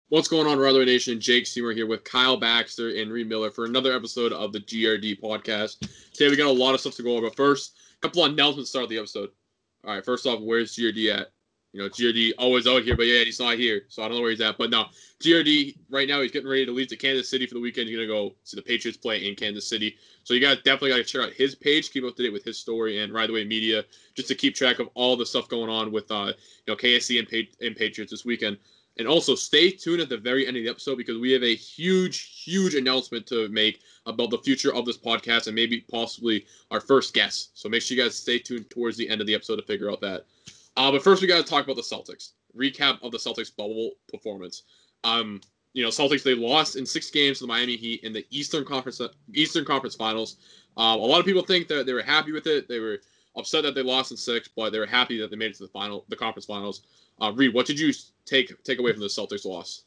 What's going on, Brother Nation? Jake Seymour here with Kyle Baxter and Reid Miller for another episode of the GRD Podcast. Today we got a lot of stuff to go over. First, a couple of announcements to start the episode. All right, first off, where's GRD at? You know, GRD always out here, but yeah, he's not here, so I don't know where he's at. But no, GRD right now, he's getting ready to leave to Kansas City for the weekend. He's going to go see the Patriots play in Kansas City. So you guys definitely got to check out his page, keep up to date with his story and Ride the Way Media, just to keep track of all the stuff going on with KSC and Patriots this weekend. And also, stay tuned at the very end of the episode because we have a huge announcement to make about the future of this podcast and maybe possibly our first guest. So make sure you guys stay tuned towards the end of the episode to figure out that. But first, we got to talk about the Celtics. Recap of the Celtics bubble performance. Celtics, they lost in 6 games to the Miami Heat in the Eastern Conference Finals. A lot of people think that they were happy with it. They were upset that they lost in 6, but they were happy that they made it to the conference finals. Reid, what did you take away from the Celtics loss?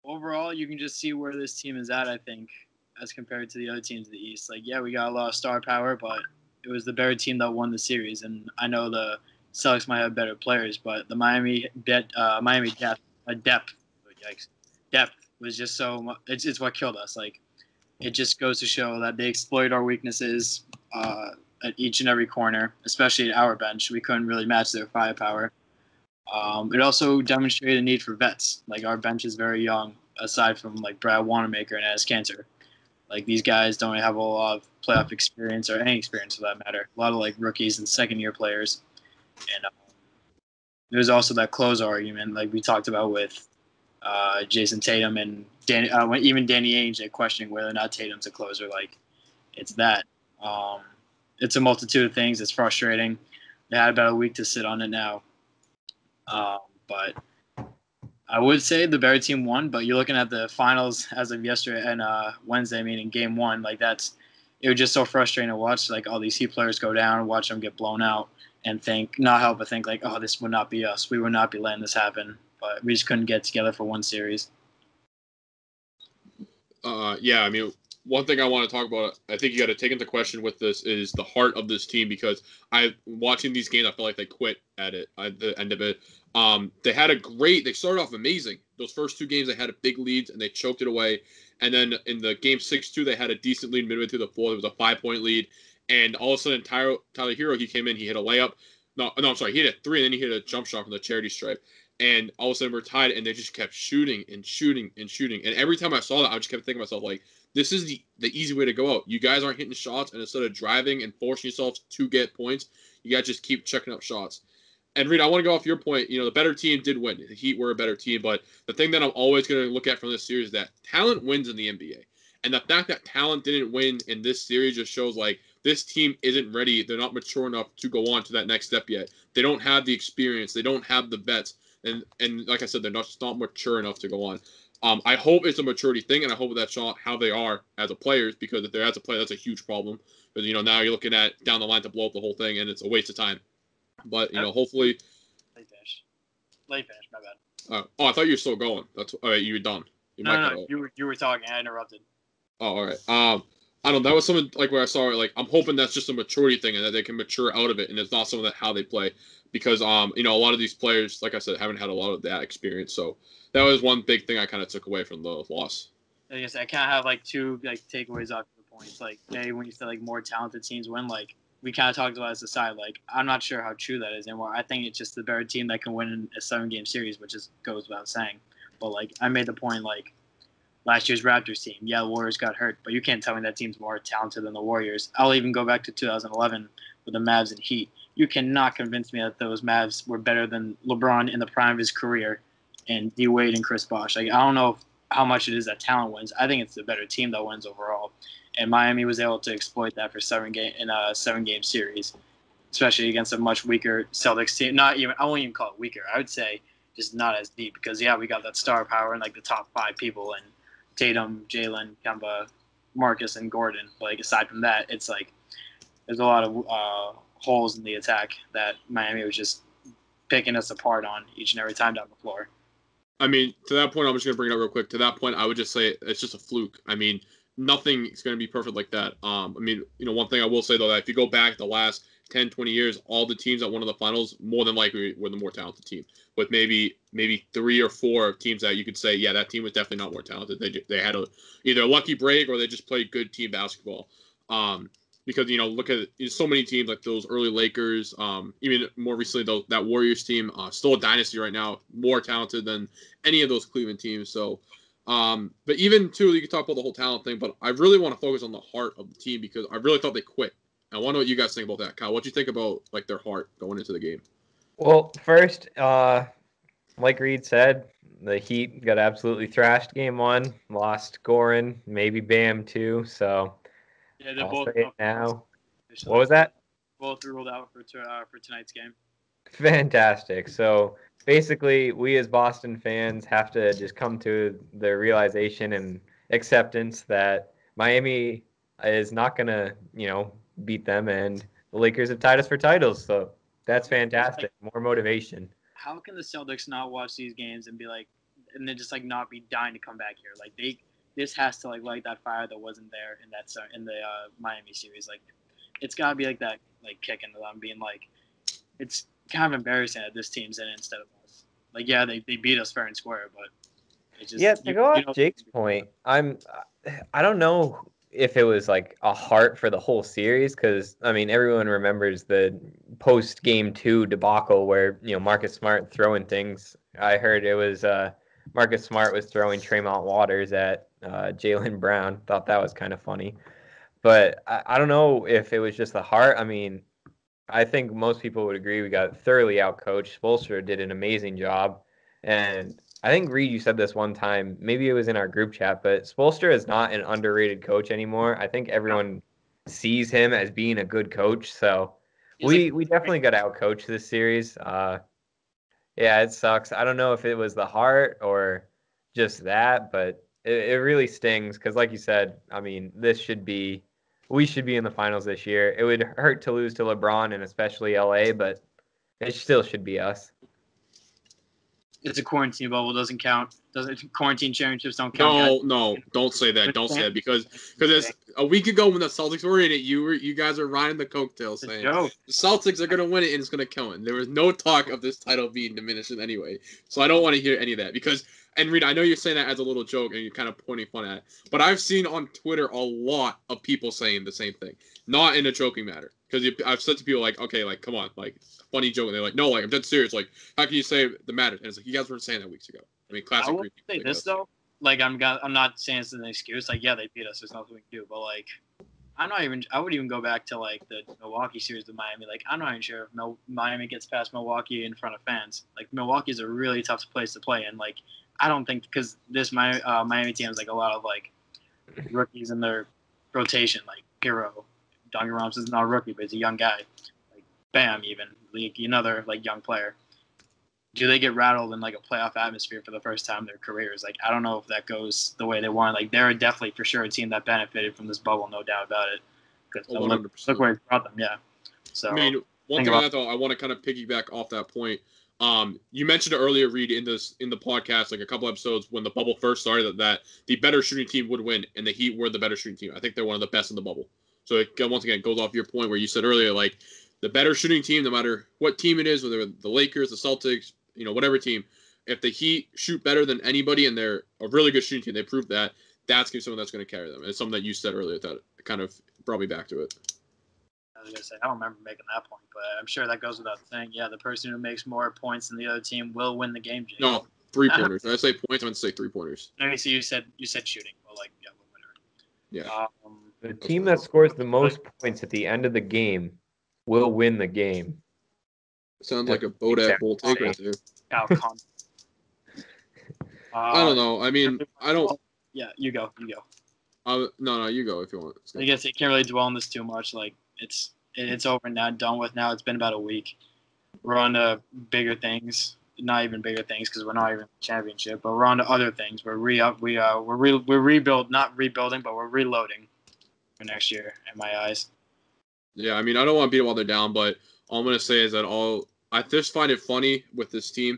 Overall, you can just see where this team is at, I think, as compared to the other teams in the East. Like, yeah, we got a lot of star power, but it was the better team that won the series. And I know the Celtics might have better players, but the Miami depth was just so much. It's what killed us. Like, it just goes to show that they exploit our weaknesses at each and every corner, especially at our bench. We couldn't really match their firepower. It also demonstrated a need for vets. Like, our bench is very young, aside from like Brad Wanamaker and Enes Kanter. Like, these guys don't have a lot of playoff experience or any experience for that matter. A lot of like rookies and second-year players. And there's also that closer argument, like we talked about with Jason Tatum and even Danny Ainge, like questioning whether or not Tatum's a closer. Like, it's that. It's a multitude of things. It's frustrating. They had about a week to sit on it now. But I would say the better team won, but you're looking at the finals as of yesterday and Wednesday, meaning game 1. Like, it was just so frustrating to watch, like, all these Heat players go down, watch them get blown out, and not help but think, like, oh, this would not be us. We would not be letting this happen. But we just couldn't get together for one series. One thing I want to talk about, I think you got to take into question with this is the heart of this team, because watching these games, I feel like they quit at the end of it. They started off amazing. Those first 2 games, they had a big leads and they choked it away. And then in the game 6-2, they had a decent lead midway through the 4th. It was a 5-point lead. And all of a sudden, Tyler Hero, he came in, he hit a layup. He hit a 3, and then he hit a jump shot from the charity stripe. And all of a sudden, we're tied, and they just kept shooting and shooting and shooting. And every time I saw that, I just kept thinking to myself, like, this is the easy way to go out. You guys aren't hitting shots, and instead of driving and forcing yourselves to get points, you guys just keep checking up shots. And Reid, I want to go off your point. You know, the better team did win. The Heat were a better team, but the thing that I'm always going to look at from this series is that talent wins in the NBA. And the fact that talent didn't win in this series just shows, like, this team isn't ready. They're not mature enough to go on to that next step yet. They don't have the experience. They don't have the vets. And like I said, they're not mature enough to go on. I hope it's a maturity thing, and I hope that's not how they are as a players, because if they're as a player, that's a huge problem. Because, now you're looking at down the line to blow up the whole thing, and it's a waste of time. But, hopefully... Late finish, my bad. I thought you were still going. All right, you were done. No, you were talking. I interrupted. Oh, all right. I don't know. That was something like where I saw it. Like, I'm hoping that's just a maturity thing and that they can mature out of it, and it's not something that how they play. Because, a lot of these players, like I said, haven't had a lot of that experience. So that was one big thing I kind of took away from the loss. I guess I kind of have, like, 2, like, takeaways off the points. Like, when you said, like, more talented teams win, like, we kind of talked about as a side. Like, I'm not sure how true that is anymore. I think it's just the better team that can win in a 7-game series, which goes without saying. But, like, I made the point, like, last year's Raptors team, yeah, the Warriors got hurt, but you can't tell me that team's more talented than the Warriors. I'll even go back to 2011 with the Mavs and Heat. You cannot convince me that those Mavs were better than LeBron in the prime of his career and D. Wade and Chris Bosh. Like, I don't know how much it is that talent wins. I think it's the better team that wins overall. And Miami was able to exploit that for 7-game series, especially against a much weaker Celtics team. I won't even call it weaker. I would say just not as deep because, yeah, we got that star power and, like, the top 5 people and Tatum, Jalen, Kemba, Marcus, and Gordon. But, like, aside from that, it's like there's a lot of holes in the attack that Miami was just picking us apart on each and every time down the floor. I mean, to that point, I'm just going to bring it up real quick. To that point, I would just say it's just a fluke. I mean, nothing is going to be perfect like that. One thing I will say, though, that if you go back the last 10, 20 years, all the teams that won in the finals more than likely were the more talented team, with maybe 3 or 4 teams that you could say, yeah, that team was definitely not more talented. They had either a lucky break or they just played good team basketball. Because, look at so many teams like those early Lakers, even more recently, that Warriors team, still a dynasty right now, more talented than any of those Cleveland teams. So, but even, too, you can talk about the whole talent thing, but I really want to focus on the heart of the team because I really thought they quit. I want to know what you guys think about that. Kyle, what do you think about, like, their heart going into the game? Well, first, like Reid said, the Heat got absolutely thrashed game 1, lost Goran, maybe Bam, too, so... Yeah, they're I'll both say it now. What was that? Both ruled out for tonight's game. Fantastic. So basically, we as Boston fans have to just come to the realization and acceptance that Miami is not going to, beat them, and the Lakers have tied us for titles. So that's fantastic. More motivation. How can the Celtics not watch these games and be like, and then just like not be dying to come back here? Like this has to like light that fire that wasn't there in the Miami series. Like, it's gotta be like that, like kicking them being like, it's kind of embarrassing that this team's in it instead of us. Like, yeah, they beat us fair and square, but it's just to go off Jake's point, I don't know if it was like a heart for the whole series because I mean everyone remembers the post game 2 debacle where Marcus Smart throwing things. I heard it was Marcus Smart was throwing Tremont Waters at Jaylen Brown. Thought that was kind of funny. But I don't know if it was just the heart. I mean, I think most people would agree we got thoroughly outcoached. Spoelstra did an amazing job. And I think, Reid, you said this one time. Maybe it was in our group chat, but Spoelstra is not an underrated coach anymore. I think everyone sees him as being a good coach. So we definitely got outcoached this series. Yeah, it sucks. I don't know if it was the heart or just that, but it really stings because, like you said, I mean, we should be in the finals this year. It would hurt to lose to LeBron and especially LA, but it still should be us. It's a quarantine bubble, doesn't count. Quarantine championships don't count? No, don't say that. Don't say that because a week ago when the Celtics were in it, you guys are riding the coattails saying the Celtics are going to win it and it's going to count. And there was no talk of this title being diminished in any way. So I don't want to hear any of that because, and Reid, I know you're saying that as a little joke and you're kind of pointing fun at it, but I've seen on Twitter a lot of people saying the same thing, not in a joking matter. Because I've said to people like, okay, like, come on, like, funny joke. And they're like, no, like, I'm dead serious. Like, how can you say the matters? And it's like, you guys weren't saying that weeks ago. I mean, classic. I will say this, though. Like, I'm not saying it's an excuse. Like, yeah, they beat us. There's nothing we can do. But, like, I would even go back to, like, the Milwaukee series with Miami. Like, I'm not even sure if Miami gets past Milwaukee in front of fans. Like, Milwaukee's a really tough place to play. And, like, I don't think because this Miami team has, like, a lot of, like, rookies in their rotation. Like, Hero. Duncan Robinson's not a rookie, but he's a young guy. Like Bam, even like another like young player. Do they get rattled in like a playoff atmosphere for the first time in their careers? Like I don't know if that goes the way they want. Like they're definitely for sure a team that benefited from this bubble, no doubt about it. Because look where it brought them. Yeah. So I mean, one thing on that though, I want to kind of piggyback off that point. You mentioned earlier, Reid, in the podcast, like a couple episodes when the bubble first started, that the better shooting team would win, and the Heat were the better shooting team. I think they're one of the best in the bubble. So it, once again, it goes off your point where you said earlier, like the better shooting team, no matter what team it is, whether the Lakers, the Celtics, whatever team, if the Heat shoot better than anybody and they're a really good shooting team, they prove that, that's something that's going to carry them. And it's something that you said earlier that kind of brought me back to it. I was going to say, I don't remember making that point, but I'm sure that goes without saying. Yeah, the person who makes more points than the other team will win the game, Jake. No, 3-pointers. Did I say points? I meant to say 3-pointers. No, so you said shooting. Well, like, yeah, whatever. Yeah. The team that scores the most points at the end of the game will win the game. Sounds like a Bodak Bowl take right there. I don't know. I mean, I don't. Yeah, you go. No, you go if you want. I guess you can't really dwell on this too much. Like it's over now, done with now. It's been about a week. We're on to bigger things. Not even bigger things because we're not even championship, but we're on to other things. We're rebuild, not rebuilding, but we're reloading for next year in my eyes. Yeah, I mean, I don't want to beat them while they're down, but all I'm gonna say is that I just find it funny with this team.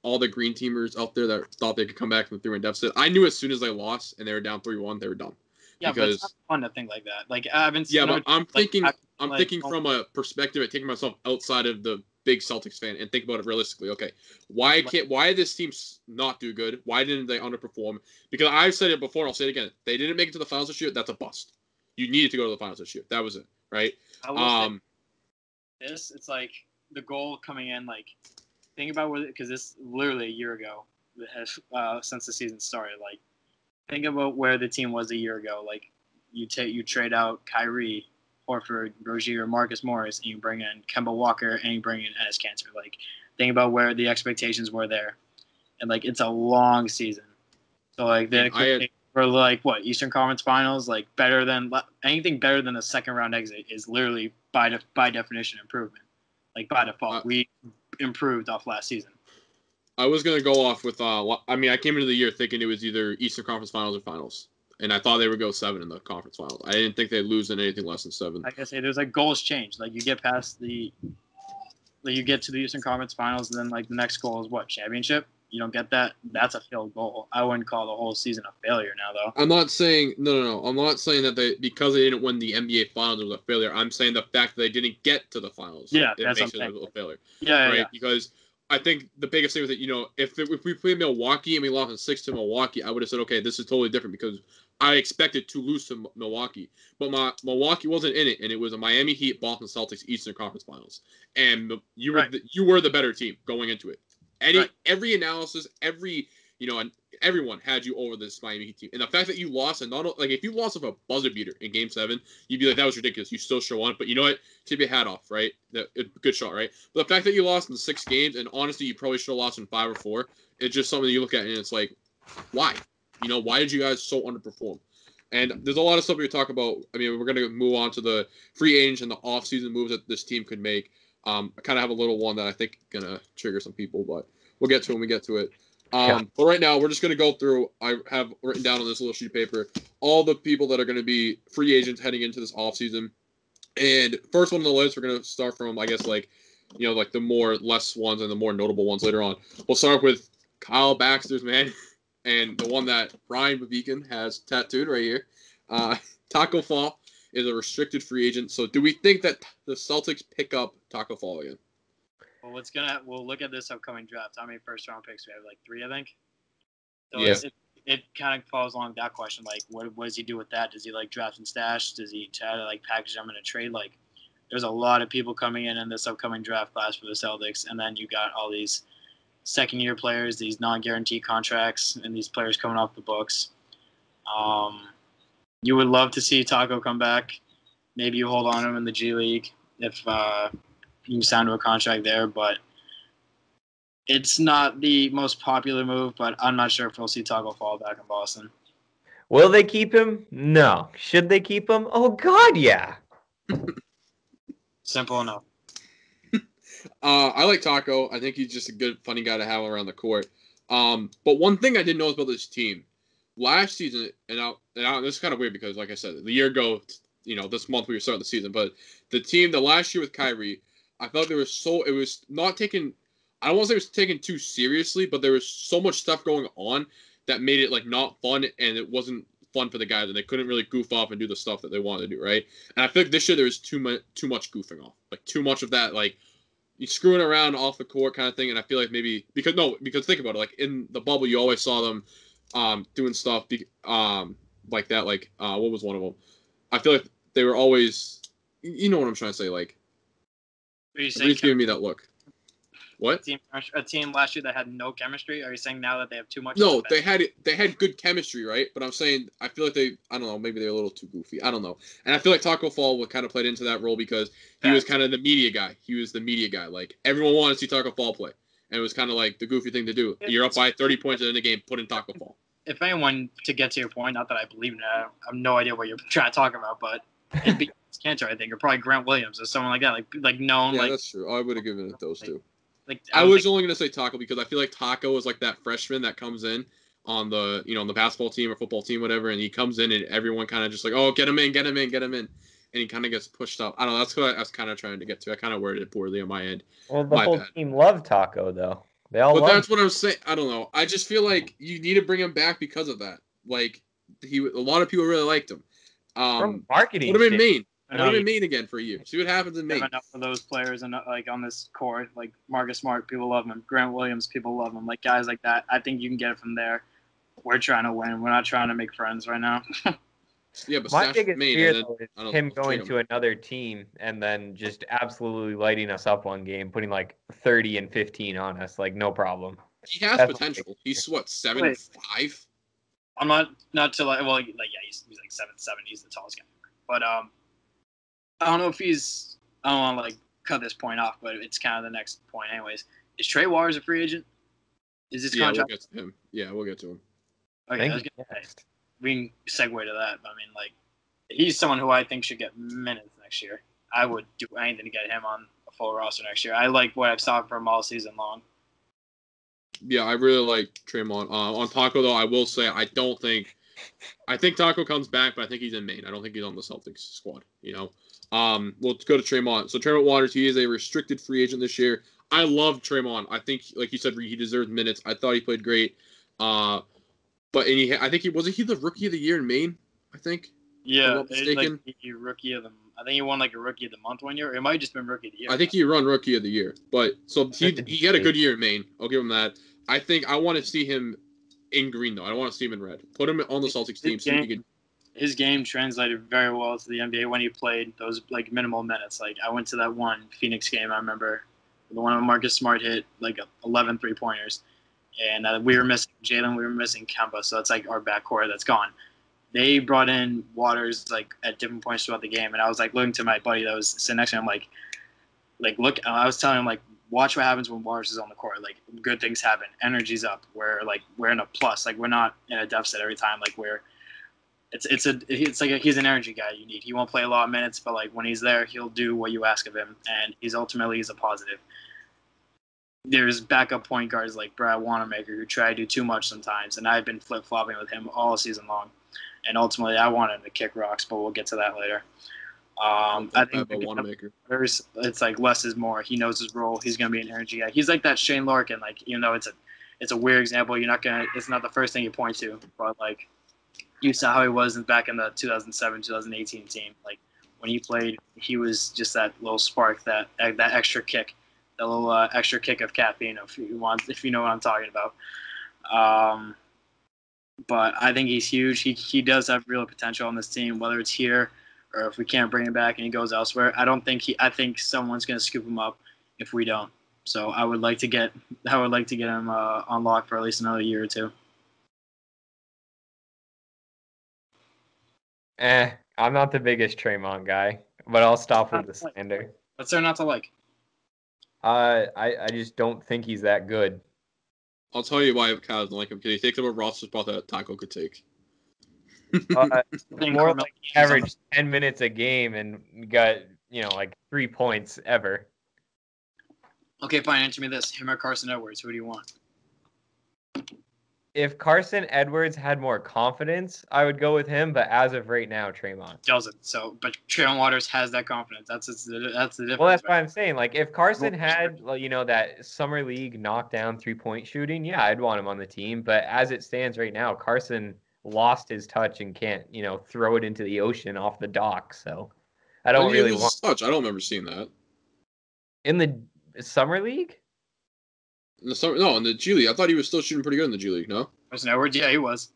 All the green teamers out there that thought they could come back from the 3-1 deficit. I knew as soon as they lost and they were down 3-1, they were done. Yeah, but it's not fun to think like that. Like I haven't. Yeah, but I'm thinking from a perspective of taking myself outside of the big Celtics fan and think about it realistically. Okay, why did this team not do good? Why didn't they underperform? Because I've said it before and I'll say it again. They didn't make it to the finals this year. That's a bust. You needed to go to the finals this year. That was it, right? I will say this. It's like the goal coming in. Like think about because this literally a year ago, since the season started. Like think about where the team was a year ago. Like you trade out Kyrie, Horford, Rozier, Marcus Morris, and you bring in Kemba Walker and you bring in Enes Kanter. Like think about where the expectations were there, and like it's a long season. So like for like what Eastern Conference Finals, like anything better than a second round exit is literally by definition improvement. Like by default, we improved off last season. I was gonna go off with I came into the year thinking it was either Eastern Conference Finals or Finals, and I thought they would go 7 in the conference finals. I didn't think they'd lose in anything less than 7. Like I say, there's like goals change. Like you get past you get to the Eastern Conference Finals, and then like the next goal is what, championship? You don't get that. That's a failed goal. I wouldn't call the whole season a failure now, though. I'm not saying no. I'm not saying that because they didn't win the NBA Finals it was a failure. I'm saying the fact that they didn't get to the finals. Yeah, it makes it a failure. Yeah, right. Yeah. Because I think the biggest thing was that if we played Milwaukee and we lost in 6 to Milwaukee, I would have said okay, this is totally different because I expected to lose to Milwaukee, but Milwaukee wasn't in it, and it was a Miami Heat, Boston Celtics Eastern Conference Finals, and you were the better team going into it. Every analysis, everyone had you over this Miami Heat team, and the fact that you lost, and not like if you lost with a buzzer beater in Game 7, you'd be like that was ridiculous. You still should have won, but you know what? Tip your hat off, right? Good shot, right? But the fact that you lost in 6 games, and honestly, you probably should have lost in 5 or 4. It's just something that you look at, and it's like, why? Why did you guys so underperform? And there's a lot of stuff we talk about. I mean, we're going to move on to the free agents and the offseason moves that this team could make. I kind of have a little one that I think is going to trigger some people, but we'll get to it when we get to it. But right now, we're just going to go through. I have written down on this little sheet of paper all the people that are going to be free agents heading into this offseason. And first one on the list, we're going to start from, I guess, like the more less ones and the more notable ones later on. We'll start with Kyle Baxter's man. And the one that Ryan Babican has tattooed right here. Taco Fall is a restricted free agent. So do we think that the Celtics pick up Taco Fall again? Well, we'll look at this upcoming draft. How many first-round picks we have? Like 3, I think. So yeah. It kind of falls along that question. Like, what does he do with that? Does he like draft and stash? Does he try to like package them in a trade? Like, there's a lot of people coming in this upcoming draft class for the Celtics, and then you got all these second-year players, these non-guaranteed contracts, and these players coming off the books. You would love to see Taco come back. Maybe you hold on to him in the G League if you sign to a contract there, but it's not the most popular move, but I'm not sure if we'll see Taco Fall back in Boston. Will they keep him? No. Should they keep him? Oh, God, yeah. Simple enough. I like Taco. I think he's just a good, funny guy to have around the court. But one thing I didn't know about this team last season, and this is kind of weird because, like I said, the year ago, this month we were starting the season, but the last year with Kyrie, I felt it was not taken. I don't want to say it was taken too seriously, but there was so much stuff going on that made it like not fun, and it wasn't fun for the guys, and they couldn't really goof off and do the stuff that they wanted to do, right? And I feel like this year there was too much goofing off, like too much of that, like. You screwing around off the court kind of thing, and I feel like because think about it, like in the bubble, you always saw them doing stuff like that. Like what was one of them? I feel like they were always, you know what I'm trying to say, like. He's giving me that look. What? A team last year that had no chemistry? Are you saying now that they have too much? No, they had good chemistry, right? But I'm saying I feel like I don't know, maybe they're a little too goofy. I don't know. And I feel like Taco Fall would kind of played into that role because he was kind of the media guy. He was the media guy. Like everyone wanted to see Taco Fall play. And it was kind of like the goofy thing to do. You're up by 30 points in the game, put in Taco Fall. If anyone, to get to your point, not that I believe in it, I have no idea what you're trying to talk about, but it'd be Cantor, I think, or probably Grant Williams or someone like that, like known. Yeah, like, that's true. I would have given it those two. Like I was only gonna say Taco because I feel like Taco is like that freshman that comes in on the on the basketball team or football team, whatever, and he comes in and everyone kind of just like, oh, get him in, and he kind of gets pushed up. I don't know. That's what I was kind of trying to get to. I kind of worded it poorly on my end. Well, the whole team loved Taco though. They all. But that's what I'm saying. I don't know. I just feel like you need to bring him back because of that. Like a lot of people really liked him. From marketing, put him in shit. Maine. Put him in Maine again for a year. See what happens in Maine. Enough of those players and like on this core, like Marcus Smart, people love him. Grant Williams, people love him. Like guys like that, I think you can get it from there. We're trying to win. We're not trying to make friends right now. Yeah, but my biggest Maine, fear then, though is him going to another team and then just absolutely lighting us up one game, putting like 30 and 15 on us, like no problem. He has potential. He's what 7'5". I'm not to like well like yeah he's like 7'7". He's the tallest guy. But I don't know if I don't want to like cut this point off, but it's kind of the next point anyways. Is Trey Waters a free agent? Is this contract? We'll get to him. Yeah, we'll get to him. Okay, I was gonna say, we can segue to that. But I mean, like, he's someone who I think should get minutes next year. I would do anything to get him on a full roster next year. I like what I've saw from him all season long. Yeah, I really like Draymond. On Taco, though, I will say I think Taco comes back, but I think he's in Maine. I don't think he's on the Celtics squad, you know. We'll go to Draymond. So Draymond Waters, he is a restricted free agent this year. I love Draymond. I think, like you said, he deserves minutes. I thought he played great. I think he the rookie of the year in Maine, I think. Yeah, like rookie of the. I think he won like a rookie of the month 1 year. It might have just been rookie of the year. I think he won rookie of the year, but so he had a good year in Maine. I'll give him that. I think I want to see him in green though. I don't want to see him in red. Put him on the Celtics team. His game translated very well to the NBA when he played those like minimal minutes. Like I went to that one Phoenix game. I remember the one Marcus Smart hit like 11 3-pointers, and we were missing Jalen. We were missing Kemba. So it's like our backcourt that's gone. They brought in Waters like at different points throughout the game, and I was like looking to my buddy that was sitting next to him, like look. I was telling him like, watch what happens when Waters is on the court. Like good things happen, energy's up. We're in a plus. Like we're not in a deficit every time. Like he's an energy guy you need. He won't play a lot of minutes, but like when he's there, he'll do what you ask of him, and he's a positive. There's backup point guards like Brad Wanamaker who try to do too much sometimes, and I've been flip-flopping with him all season long. And ultimately, I want him to kick rocks, but we'll get to that later. I think it's like less is more. He knows his role. He's gonna be an energy guy. He's like that Shane Larkin. Like even though it's a weird example, it's not the first thing you point to, but like you saw how he was back in the 2007-2018 team. Like when he played, he was just that little spark, that extra kick, that little extra kick of caffeine. If you know what I'm talking about. But I think he's huge. He does have real potential on this team, whether it's here or if we can't bring him back and he goes elsewhere. I think someone's going to scoop him up if we don't. So I would like to get him on lock for at least another year or two. I'm not the biggest Draymond guy, but I'll stop with the slander. What's there not to like? I just don't think he's that good. I'll tell you why Kyle doesn't like him, because he takes up a roster spot that Taco could take. More like he averaged 10 minutes a game and got, like 3 points ever. Okay, fine. Answer me this. Him or Carson Edwards? Who do you want? If Carson Edwards had more confidence, I would go with him. But as of right now, Draymond doesn't. So, but Draymond Waters has that confidence. That's the difference. Well, that's why I'm saying. Like, if Carson had, that summer league knockdown 3-point shooting, yeah, I'd want him on the team. But as it stands right now, Carson lost his touch and can't, throw it into the ocean off the dock. So, I don't really want touch. I don't remember seeing that in the summer league. In the G League. I thought he was still shooting pretty good in the G League, no? Carson Edwards? Yeah, he was.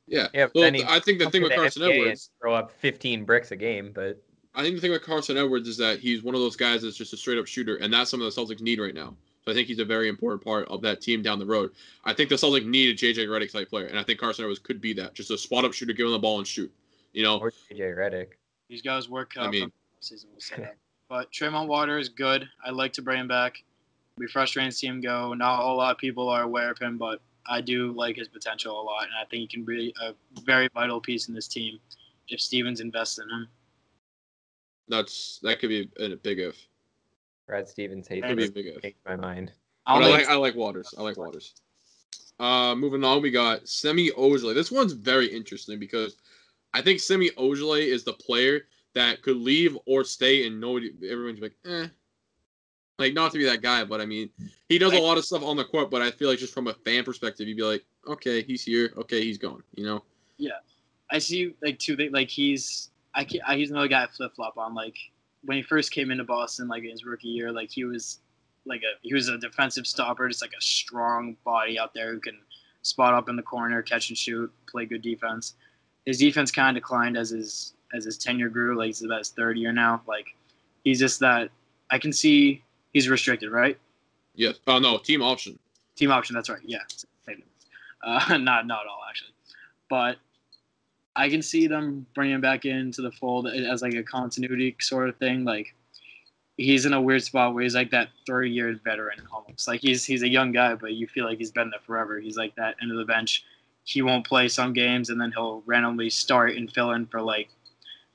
Yeah. Well, I think the thing with Carson Edwards... throw up 15 bricks a game, but... I think the thing with Carson Edwards is that he's one of those guys that's just a straight-up shooter, and that's something the Celtics need right now. So I think he's a very important part of that team down the road. I think the Celtics need a J.J. Redick-type player, and I think Carson Edwards could be that. Just a spot-up shooter, give him the ball and shoot. Or J.J. Redick. These guys work out from season, we'll say that. But Draymond Waters is good. I'd like to bring him back. It'd be frustrating to see him go. Not a whole lot of people are aware of him, but I do like his potential a lot, and I think he can be a very vital piece in this team if Stevens invests in him. That could be a big if. Brad Stevens hates my mind. I like Waters. Moving on, we got Semi Ojeleye. This one's very interesting because I think Semi Ojeleye is the player that could leave or stay, and everyone's like, Like, not to be that guy, but I mean, he does a lot of stuff on the court, but I feel like just from a fan perspective, you'd be like, okay, he's here. Okay, he's gone, Yeah. I see like two things. Like he's another guy I flip flop on. Like when he first came into Boston, like in his rookie year, like he was a defensive stopper, just like a strong body out there who can spot up in the corner, catch and shoot, play good defense. His defense kind of declined as his tenure grew. Like he's about his third year now. Like he's just that. I can see he's restricted, right? Yes. Oh no, team option. Team option. That's right. Yeah. Not all actually, but I can see them bringing him back into the fold as like a continuity sort of thing. Like he's in a weird spot where he's like that 30-year veteran almost. Like he's a young guy, but you feel like he's been there forever. He's like that end of the bench. He won't play some games, and then he'll randomly start and fill in for like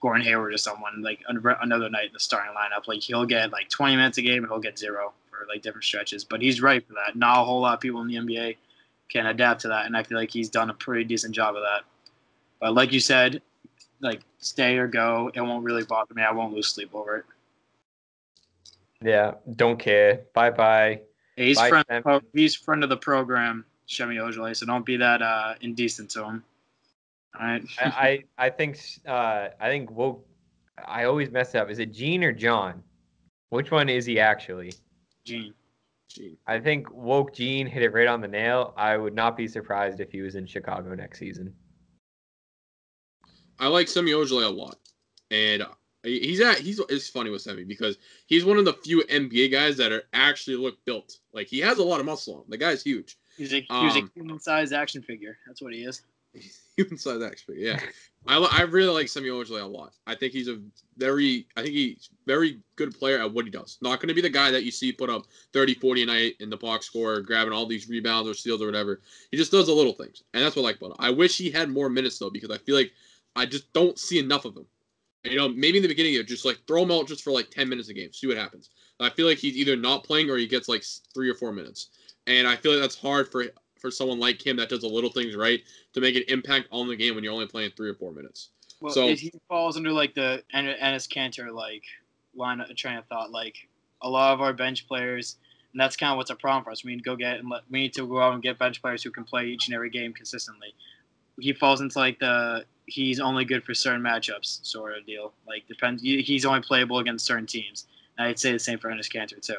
Gordon Hayward or someone like another night in the starting lineup. Like he'll get like 20 minutes a game, and he'll get 0 for like different stretches. But he's right for that. Not a whole lot of people in the NBA can adapt to that, and I feel like he's done a pretty decent job of that. But like you said, like stay or go, it won't really bother me. I won't lose sleep over it. Yeah, don't care. Bye. He's friend of the program, Shemi Ojale, so don't be that indecent to him. All right. I think Woke. I always mess it up. Is it Gene or John? Which one is he actually? Gene. I think Woke Gene hit it right on the nail. I would not be surprised if he was in Chicago next season. I like Semi Ojeleye a lot, and it's funny with Semi because he's one of the few NBA guys that are actually look built. Like he has a lot of muscle on him. The guy's huge. He's a human-sized action figure. That's what he is. Human-sized action figure. Yeah, I really like Semi Ojeleye a lot. I think he's very good player at what he does. Not going to be the guy that you see put up 30, 40 a night in the box score, grabbing all these rebounds or steals or whatever. He just does the little things, and that's what I like about him. I wish he had more minutes though, because I feel like I just don't see enough of him. You know, maybe in the beginning, just like throw him out just for like 10 minutes a game, see what happens. I feel like he's either not playing or he gets like 3 or 4 minutes, and I feel like that's hard for someone like him that does the little things right to make an impact on the game when you're only playing 3 or 4 minutes. Well, so he falls under like the Enes Kanter like train of thought. Like a lot of our bench players, and that's kind of what's a problem for us. We need to go out and get bench players who can play each and every game consistently. He falls into like he's only good for certain matchups sort of deal. Like depends. He's only playable against certain teams. And I'd say the same for Enes Kanter too.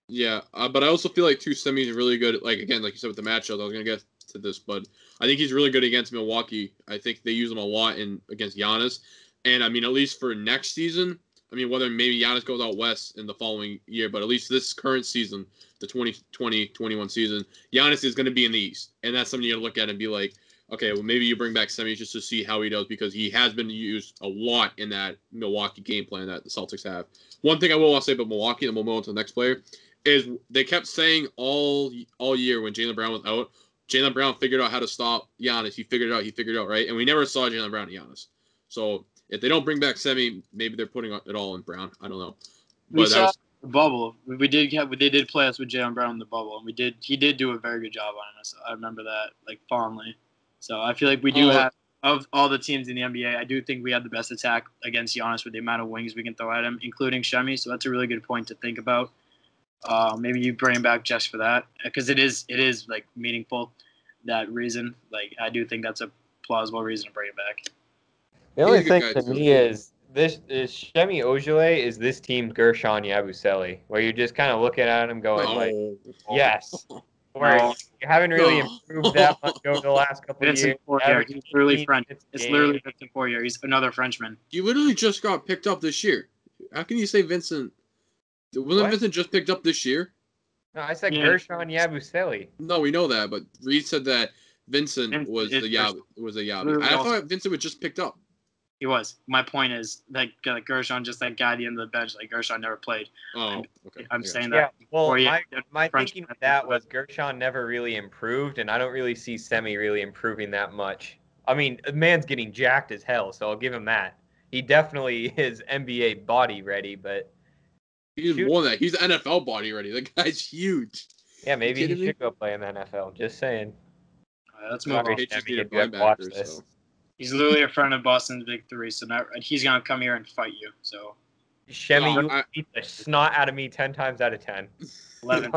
Yeah, but I also feel like Semi's really good. Like again, like you said with the matchups, I was gonna get to this, but I think he's really good against Milwaukee. I think they use him a lot against Giannis, and I mean at least for next season. I mean whether maybe Giannis goes out west in the following year, but at least this current season, the 2020-21 season, Giannis is going to be in the East, and that's something you look at and be like, okay, well maybe you bring back Semi just to see how he does because he has been used a lot in that Milwaukee game plan that the Celtics have. One thing I will say about Milwaukee, and we'll move on to the next player, is they kept saying all year when Jaylen Brown was out, Jaylen Brown figured out how to stop Giannis. He figured it out, right? And we never saw Jaylen Brown and Giannis. So if they don't bring back Semi, maybe they're putting it all in Brown. I don't know. But we saw the bubble. They did play us with Jaylen Brown in the bubble, and he did do a very good job on us. I remember that like fondly. So I feel like we do have, of all the teams in the NBA, I do think we have the best attack against Giannis with the amount of wings we can throw at him, including Shemi. So that's a really good point to think about. Maybe you bring him back just for that, because it is like meaningful, that reason. Like I do think that's a plausible reason to bring him back. The only thing to me is Shemi Ojeleye is this team's Gershon Yabusele, where you're just kind of looking at him going yes. Where you haven't really improved that much over the last couple of years. He's literally French. It's literally Vincent Poirier. He's another Frenchman. He literally just got picked up this year. How can you say Vincent? Wasn't Vincent just picked up this year? No, I said Gershon Yabusele. No, we know that, but Reid said that Vincent was a Yabi. I thought Vincent was just picked up. He was. My point is that Gershon, just that guy at the end of the bench, like Gershon never played. Oh, okay. I'm saying that. Yeah, well, my thinking of that was Gershon never really improved, and I don't really see Semi really improving that much. I mean, the man's getting jacked as hell, so I'll give him that. He definitely is NBA body ready, but he's more than that. He's NFL body ready. That guy's huge. Yeah, maybe he should go play in the NFL. Just saying. Let's move on. So. He's literally a friend of Boston's big three, so he's gonna come here and fight you. So, Shemi, you beat the snot out of me 10 times out of 10. 11.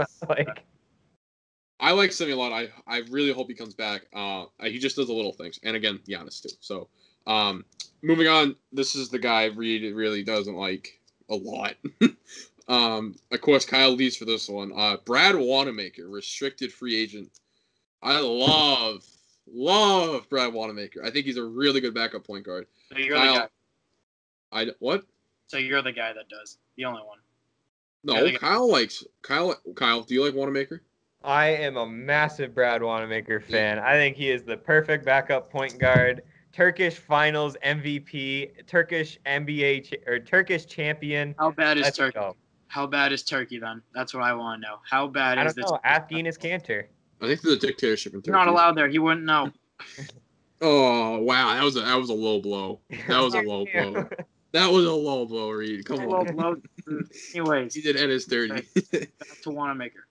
I like Semi a lot. I really hope he comes back. He just does the little things, and again, Giannis too. So, moving on. This is the guy Reid really doesn't like a lot. Of course, Kyle leaves for this one. Brad Wanamaker, restricted free agent. I love Brad Wanamaker. I think he's a really good backup point guard. So you're the guy. What? So you're the guy that does. The only one. No, Kyle likes Kyle. Kyle, do you like Wanamaker? I am a massive Brad Wanamaker fan. I think he is the perfect backup point guard. Turkish Finals MVP, Turkish NBA or Turkish champion. How bad is Turkey? How bad is Turkey then? That's what I want to know. How bad is this? I don't know. Ask Enes Kanter. I think there's a dictatorship in Turkey. You're not allowed there. He wouldn't know. Oh wow, that was a low blow. That was a low blow. That was a low blow, Reid. Come on. Low blow. Anyways, he did Ennis 30. Back to Wanamaker.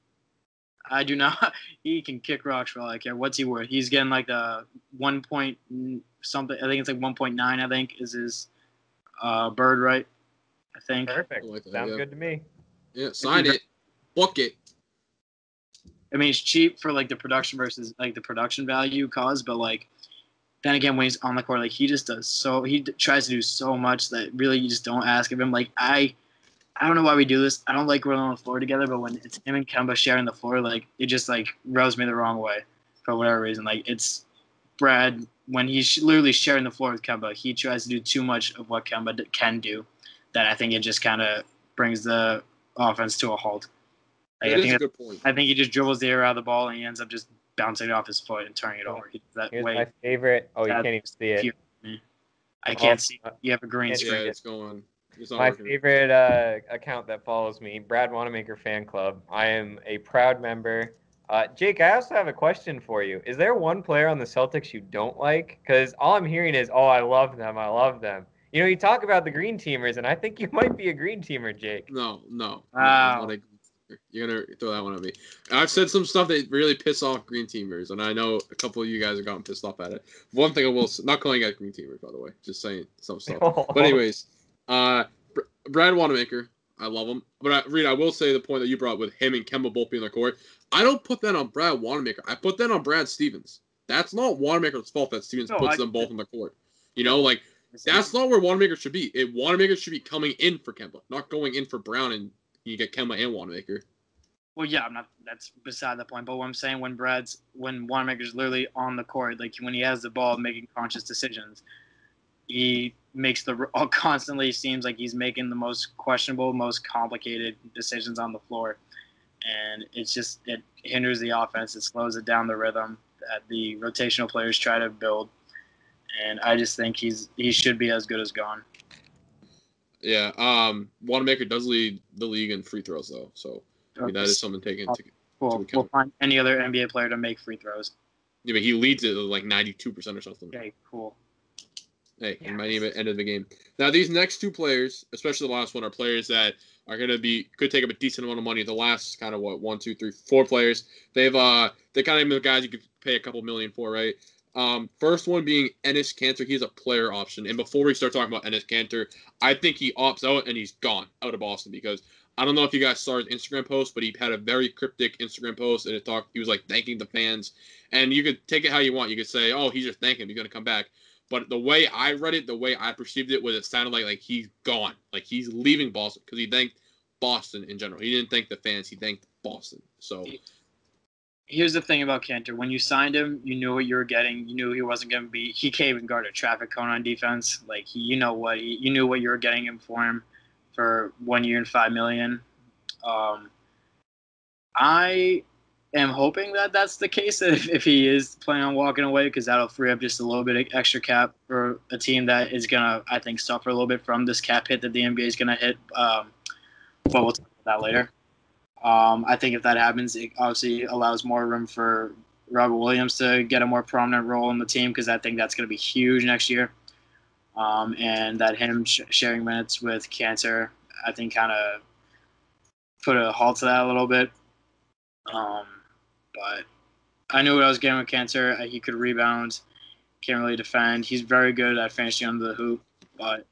I do not. He can kick rocks for all I care. What's he worth? He's getting like the 1 point something. I think it's like 1.9. I think is his bird right. I think. Perfect. Like that, Sounds good to me. Yeah, sign it. Book it. I mean, it's cheap for like the production versus like the production value cause, but like then again, when he's on the court, like he just does so he tries to do so much that really you just don't ask of him. Like I don't know why we do this. I don't like rolling on the floor together, but when it's him and Kemba sharing the floor, like it just like rubs me the wrong way for whatever reason. Like it's Brad when he's literally sharing the floor with Kemba, he tries to do too much of what Kemba can do. That I think it just kind of brings the offense to a halt. Like, that is a good point. I think he just dribbles the air out of the ball and he ends up just bouncing it off his foot and turning it over. Here's my favorite. Oh, you can't even see it. I can't see. You have a green screen. Yeah, it's going. My favorite account that follows me, Brad Wanamaker Fan Club. I am a proud member. Jake, I also have a question for you. Is there one player on the Celtics you don't like? Because all I'm hearing is, oh, I love them. I love them. You know, you talk about the green teamers, and I think you might be a green teamer, Jake. No. Wow. You're going to throw that one at me. I've said some stuff that really piss off green teamers, and I know a couple of you guys have gotten pissed off at it. One thing I will – not calling you guys green teamers, by the way. Just saying some stuff. But anyways, Brad Wanamaker, I love him. But, Reid, I will say the point that you brought with him and Kemba both being on the court. I don't put that on Brad Wanamaker. I put that on Brad Stevens. That's not Wanamaker's fault that Stevens puts them both on the court. You know, like – that's not where Wanamaker should be. Wanamaker should be coming in for Kemba, not going in for Brown, and you get Kemba and Wanamaker. Well, yeah, I'm not. That's beside the point. But what I'm saying, when Wanamaker's literally on the court, like when he has the ball, making conscious decisions, he makes constantly seems like he's making the most questionable, most complicated decisions on the floor, and it hinders the offense. It slows it down the rhythm that the rotational players try to build. And I just think he should be as good as gone. Yeah, Wanamaker does lead the league in free throws, though. So I mean, that is something taken into account. We'll find any other NBA player to make free throws. Yeah, but he leads it like 92% or something. Okay, cool. Hey, yeah. My name at end of the game. Now, these next two players, especially the last one, are players that are going to could take up a decent amount of money. The last kind of 1, 2, 3, 4 players, they're kind of the guys you could pay a couple million for, right? First one being Enes Kanter. He's a player option. And before we start talking about Enes Kanter, I think he opts out and he's gone out of Boston because I don't know if you guys saw his Instagram post, but he had a very cryptic Instagram post and he was like thanking the fans. And you could take it how you want. You could say, oh, he's just thanking him. He's going to come back. But the way I read it, the way I perceived it, was it sounded like he's gone. Like he's leaving Boston because he thanked Boston in general. He didn't thank the fans. He thanked Boston. So here's the thing about Kanter. When you signed him, you knew what you were getting. You knew he wasn't going to be – he can't even guard a traffic cone on defense. Like, you knew what you were getting him for 1 year and $5 million. I am hoping that that's the case if he is planning on walking away because that'll free up just a little bit of extra cap for a team that is going to, I think, suffer a little bit from this cap hit that the NBA is going to hit. But we'll talk about that later. I think if that happens, it obviously allows more room for Robert Williams to get a more prominent role in the team because I think that's going to be huge next year. And that him sharing minutes with Kanter, I think, kind of put a halt to that a little bit. But I knew what I was getting with Kanter. He could rebound, can't really defend. He's very good at finishing under the hoop, but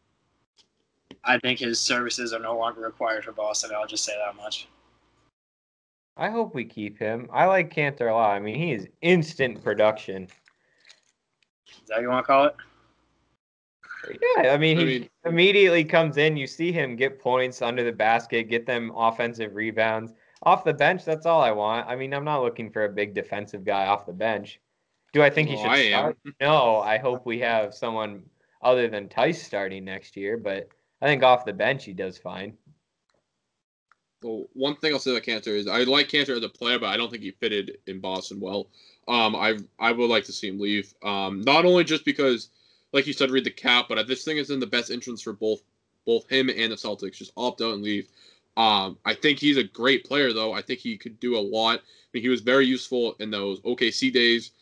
I think his services are no longer required for Boston. I'll just say that much. I hope we keep him. I like Cantor a lot. I mean, he is instant production. Is that what you want to call it? Yeah, I mean, he immediately comes in. You see him get points under the basket, get them offensive rebounds. Off the bench, that's all I want. I mean, I'm not looking for a big defensive guy off the bench. Do I think he should start? No, I hope we have someone other than Tice starting next year, but I think off the bench he does fine. Well, one thing I'll say about Cantor is I like Cantor as a player, but I don't think he fitted in Boston well. I would like to see him leave. Not only just because, like you said, read the cap, but this thing is in the best interest for both him and the Celtics. Just opt out and leave. I think he's a great player, though. I think he could do a lot. I mean, he was very useful in those OKC days.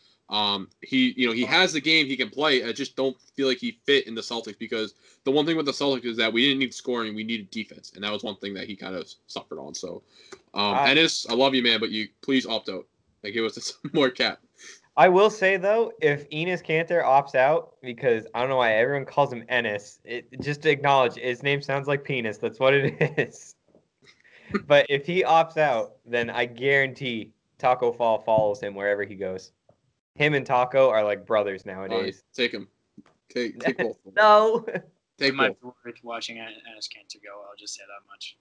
He has the game he can play. I just don't feel like he fit in the Celtics because the one thing with the Celtics is that we didn't need scoring, we needed defense, and that was one thing that he kind of suffered on. So, Ennis, I love you, man, but you please opt out. Like, give us some more cap. I will say though, if Enes Kanter opts out, because I don't know why everyone calls him Ennis, just to acknowledge his name sounds like penis. That's what it is. But if he opts out, then I guarantee Taco Fall follows him wherever he goes. Him and Taco are like brothers nowadays. Take him. Take both. No. Take might be worth watching Enes Kanter go. I'll just say that much.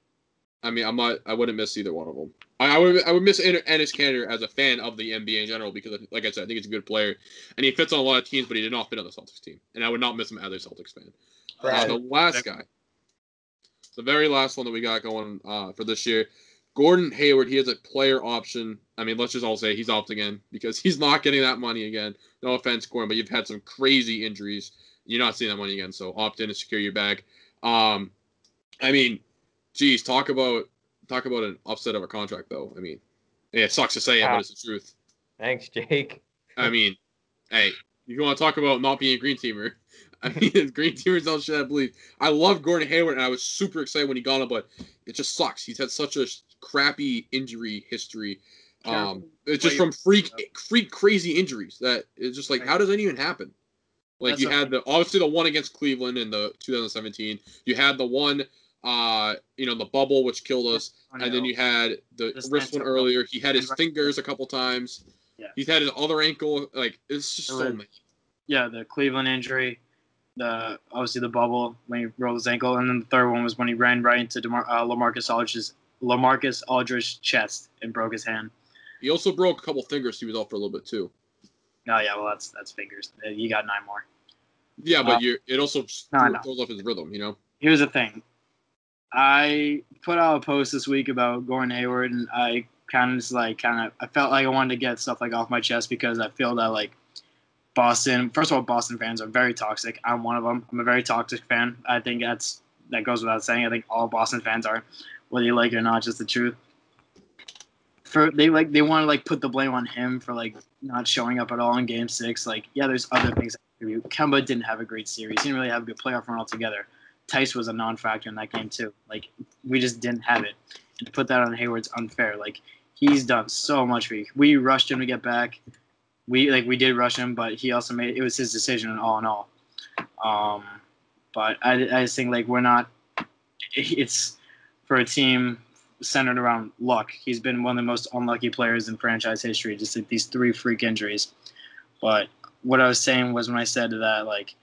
I mean, I wouldn't miss either one of them. I would miss Enes Kanter as a fan of the NBA in general because, like I said, I think he's a good player, and he fits on a lot of teams, but he did not fit on the Celtics team, and I would not miss him as a Celtics fan. The last guy, the very last one that we got going for this year, Gordon Hayward. He has a player option. I mean, let's just all say he's opting in because he's not getting that money again. No offense, Gordon, but you've had some crazy injuries. You're not seeing that money again, so opt in to secure your bag. I mean, geez, talk about an upset of a contract, though. I mean, yeah, it sucks to say it, but it's the truth. Thanks, Jake. I mean, hey, you want to talk about not being a green teamer? I mean, green teamers don't shit, I believe. I love Gordon Hayward, and I was super excited when he got him, but it just sucks. He's had such a crappy injury history. It's just from freak crazy injuries that it's just like, how does that even happen? Like, you had obviously the one against Cleveland in the 2017. You had the one, the bubble, which killed us. And then you had the wrist one earlier. He had his fingers a couple times. Yeah. He's had his other ankle. Like, it's just so many. Yeah, the Cleveland injury, obviously the bubble when he rolled his ankle, and then the third one was when he ran right into LaMarcus Aldridge's chest and broke his hand. He also broke a couple fingers. He was out for a little bit too. Oh yeah, well that's fingers. You got 9 more. Yeah, but it also throws off his rhythm, you know. Here's the thing. I put out a post this week about Gordon Hayward, and I I felt like I wanted to get stuff like off my chest because I feel that like Boston. First of all, Boston fans are very toxic. I'm one of them. I'm a very toxic fan. I think that goes without saying. I think all Boston fans are, whether you like it or not, just the truth. They want to like put the blame on him for like not showing up at all in Game 6. Like, yeah, there's other things. Kemba didn't have a great series. He didn't really have a good playoff run altogether. Tice was a non-factor in that game too. Like, we just didn't have it. And to put that on Hayward's unfair. Like, he's done so much for you. We rushed him to get back. We did rush him, but he also it was his decision all in all. But I just think like it's for a team centered around luck. He's been one of the most unlucky players in franchise history, just like these 3 freak injuries. But what I was saying was when I said that, like,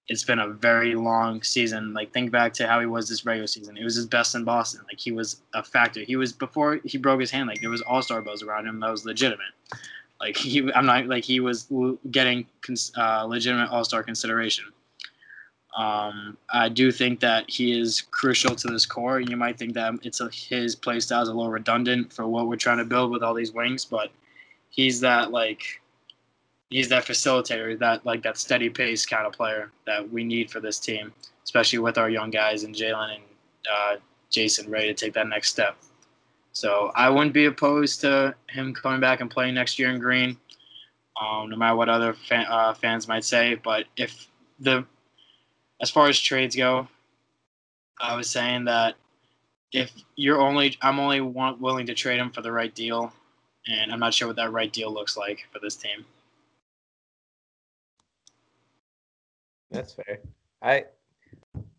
it's been a very long season. Like, think back to how he was this regular season. It was his best in Boston. Like, he was a factor. He was, before he broke his hand, like, there was all-star buzz around him that was legitimate. Like, he was getting legitimate all-star consideration. I do think that he is crucial to this core. You might think that his play style is a little redundant for what we're trying to build with all these wings, but he's that facilitator, that steady pace kind of player that we need for this team, especially with our young guys and Jalen and Jason ready to take that next step. So I wouldn't be opposed to him coming back and playing next year in green, no matter what other fans might say. But as far as trades go, I was saying that I'm only willing to trade him for the right deal, and I'm not sure what that right deal looks like for this team. That's fair.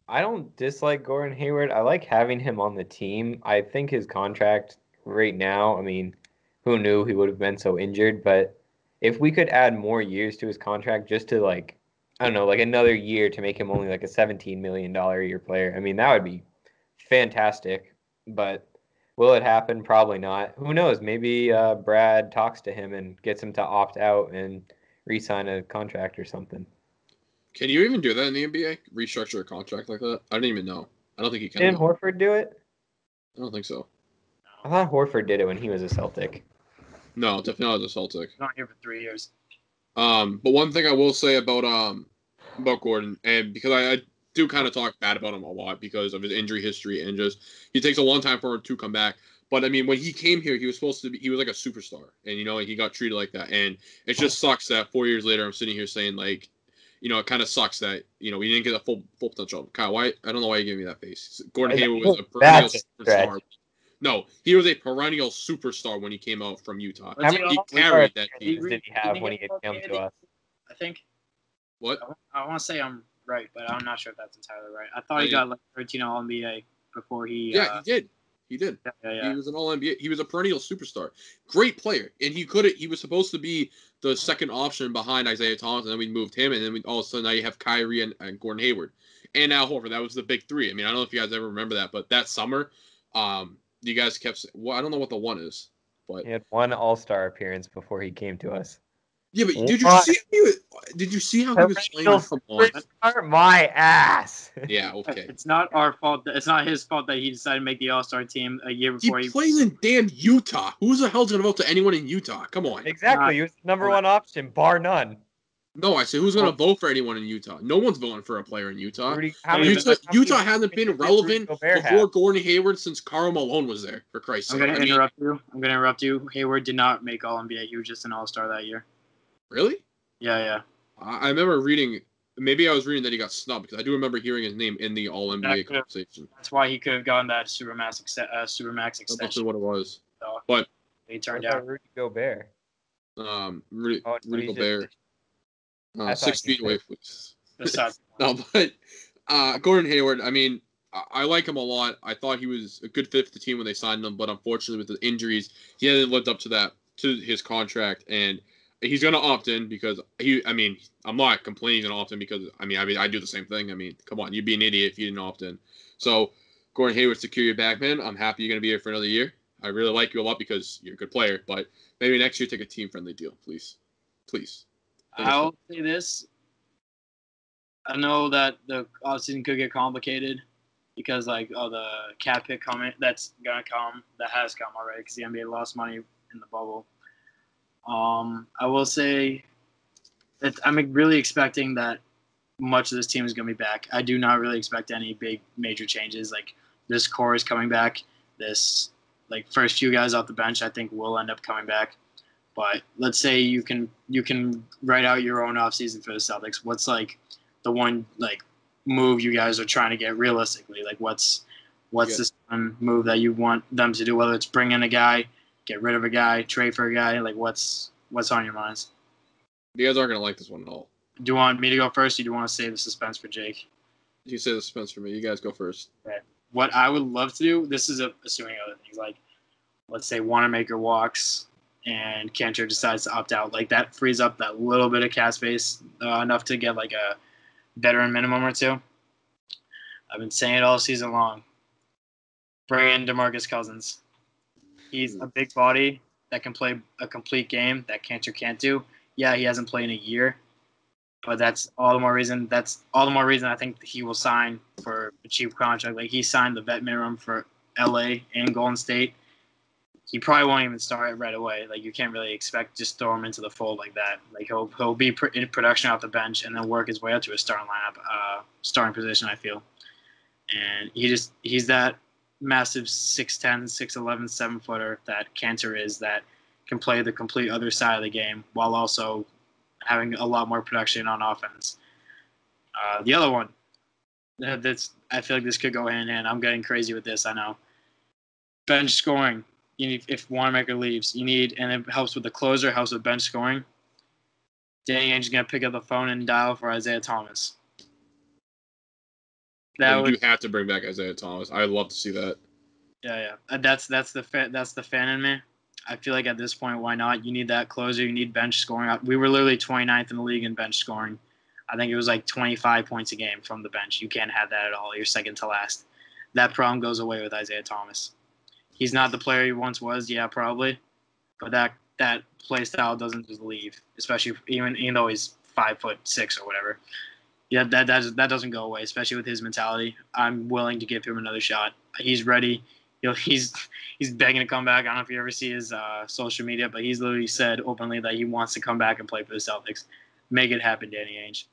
I don't dislike Gordon Hayward. I like having him on the team. I think his contract right now, I mean, who knew he would have been so injured? But if we could add more years to his contract just to like, I don't know, like another year to make him only like a $17 million a year player, I mean, that would be fantastic. But will it happen? Probably not. Who knows? Maybe Brad talks to him and gets him to opt out and re-sign a contract or something. Can you even do that in the NBA? Restructure a contract like that? I didn't even know. I don't think you can. Didn't Horford do it? I don't think so. I thought Horford did it when he was a Celtic. No, definitely not as a Celtic. He's not here for 3 years. But one thing I will say about Gordon, and because I do kind of talk bad about him a lot because of his injury history and just he takes a long time for him to come back. But I mean, when he came here, he was supposed to be, he was like a superstar, and he got treated like that, and it just sucks that 4 years later I'm sitting here saying like, it kind of sucks that we didn't get a full potential. Kyle, why? I don't know why you gave me that face. Gordon Hayward was a perennial superstar. No, he was a perennial superstar when he came out from Utah. How many he carried that team team. did he have when he had come to us? I think. What? I want to say I'm right, but I'm not sure if that's entirely right. I thought he got like 13 All-NBA before he. Yeah, he did. He did. Yeah. He was an All-NBA. He was a perennial superstar. Great player, and he was supposed to be the second option behind Isaiah Thomas, and then we moved him, and then all of a sudden now you have Kyrie and Gordon Hayward, and now Horford. That was the big three. I mean, I don't know if you guys ever remember that, but that summer, you guys kept. Well, I don't know what the one is, but he had one All-Star appearance before he came to us. Yeah, but did you see how he was playing from on? My ass. Yeah, okay. It's not our fault. It's not his fault that he decided to make the All-Star team a year before he plays in damn Utah. Who the hell's gonna vote to anyone in Utah? Come on. Exactly. He was the number one option, bar none. No, I say who's gonna vote for anyone in Utah? No one's voting for a player in Utah. Utah hasn't been relevant before Gordon Hayward since Karl Malone was there. For Christ's sake. I'm gonna interrupt you. Hayward did not make All-NBA. He was just an All-Star that year. Really? Yeah. I remember reading. Maybe I was reading that he got snubbed because I do remember hearing his name in the All-NBA conversation. That's why he could have gotten that Supermax extension. That's what it was. So, but he turned out Rudy Gobert. Rudy Gobert. 6 feet away. No, but Gordon Hayward. I mean, I like him a lot. I thought he was a good fit for the team when they signed him, but unfortunately with the injuries, he hasn't lived up to his contract, and he's going to opt in because I'm not complaining he's going to opt in because, I do the same thing. I mean, come on, you'd be an idiot if you didn't opt in. So, Gordon Hayward, secure your back, man. I'm happy you're going to be here for another year. I really like you a lot because you're a good player, but maybe next year take a team-friendly deal, please. Please. I'll say this. I know that the offseason could get complicated because, the cap hit that's going to come, that has come already because the NBA lost money in the bubble. I will say that I'm really expecting that much of this team is going to be back. I do not really expect any big major changes. Like this core is coming back. This first few guys off the bench I think will end up coming back. But let's say you can write out your own offseason for the Celtics. What's the one move you guys are trying to get realistically? What's this one move that you want them to do? Whether it's bring in a guy, get rid of a guy, trade for a guy, what's on your minds? You guys aren't going to like this one at all. Do you want me to go first, or do you want to save the suspense for Jake? You say the suspense for me. You guys go first. Okay. What I would love to do, this is assuming other things, let's say Wanamaker walks and Cantor decides to opt out. That frees up that little bit of cap space, enough to get a veteran minimum or two. I've been saying it all season long. Bring in DeMarcus Cousins. He's a big body that can play a complete game that Cantor can't do. Yeah, he hasn't played in a year, but that's all the more reason. I think he will sign for a cheap contract. He signed the vet minimum for LA and Golden State. He probably won't even start right away. You can't really expect just throw him into the fold like that. He'll be in production off the bench and then work his way up to a starting lineup, starting position. I feel, and he's that massive 6'10", 6'11", 7-footer that Cantor is, that can play the complete other side of the game while also having a lot more production on offense. The other one, I feel like this could go hand in hand. I'm getting crazy with this, I know. Bench scoring. You need, if Wanamaker leaves, and it helps with the closer, helps with bench scoring. Danny Ainge is going to pick up the phone and dial for Isaiah Thomas. You have to bring back Isaiah Thomas. I'd love to see that. Yeah. That's the fan in me. I feel like at this point, why not? You need that closer. You need bench scoring. We were literally 29th in the league in bench scoring. I think it was like 25 points a game from the bench. You can't have that at all. You're second to last. That problem goes away with Isaiah Thomas. He's not the player he once was, yeah, probably. But that play style doesn't just leave, especially even though he's 5'6" or whatever. Yeah, that doesn't go away, especially with his mentality. I'm willing to give him another shot. He's ready. He's begging to come back. I don't know if you ever see his social media, but he's literally said openly that he wants to come back and play for the Celtics. Make it happen, Danny Ainge.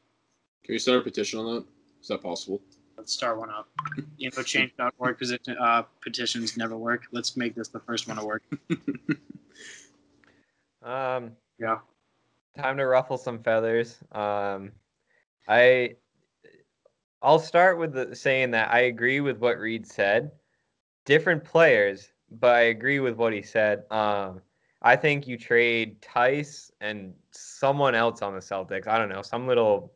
Can we start a petition on that? Is that possible? Let's start one up. Change.org petitions never work. Let's make this the first one to work. Yeah. Time to ruffle some feathers. I'll start with saying that I agree with what Reid said. Different players, but I agree with what he said. I think you trade Tice and someone else on the Celtics. I don't know, some little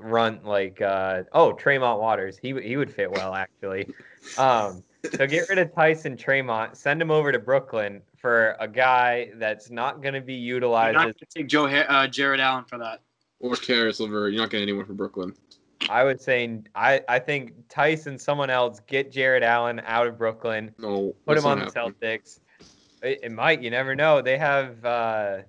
runt like Tremont Waters. He would fit well actually. So get rid of Tice and Tremont, send him over to Brooklyn for a guy that's not going to be utilized. You're not going to take Jared Allen for that. Or Karis LeVert. You're not getting anyone from Brooklyn. I would say I think Tice and someone else, get Jared Allen out of Brooklyn. No, put him on the Celtics. It might. You never know. They have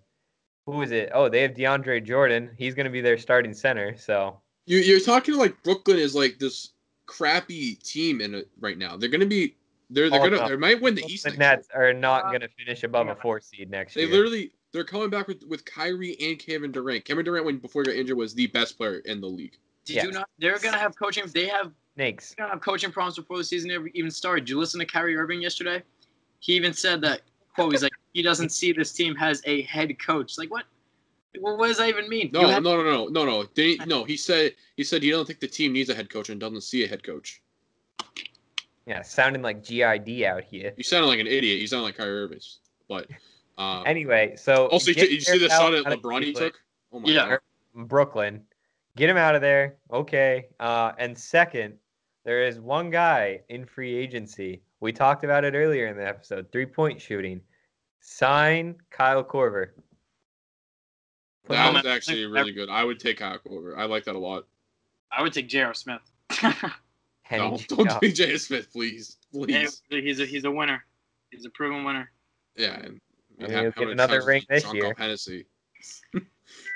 who is it? Oh, they have DeAndre Jordan. He's going to be their starting center. So you're talking like Brooklyn is like this crappy team in it right now. They're going to be they might win the East. The Nets are not going to finish above a 4 seed next year. They're coming back with Kyrie and Kevin Durant. Kevin Durant, before he got injured, was the best player in the league. They're going to have coaching. They're going to have coaching problems before the season even started. Did you listen to Kyrie Irving yesterday? He even said that, quote, he's like, he doesn't see this team has a head coach. Like, what? What does that even mean? No. He said he don't think the team needs a head coach and doesn't see a head coach. Yeah, sounding like GRD out here. You sounded like an idiot. You sound like Kyrie Irving. But anyway, so also, did you see the shot at LeBron he took? Oh my God. Brooklyn. Get him out of there. Okay. And second, there is one guy in free agency. We talked about it earlier in the episode. 3-point shooting. Sign Kyle Korver. That was actually really good. I would take Kyle Korver. I like that a lot. I would take J.R. Smith. No, don't take J.R. Smith, please. Please. He's a winner. He's a proven winner. Yeah. And he'll get another ring this year. Hennessy.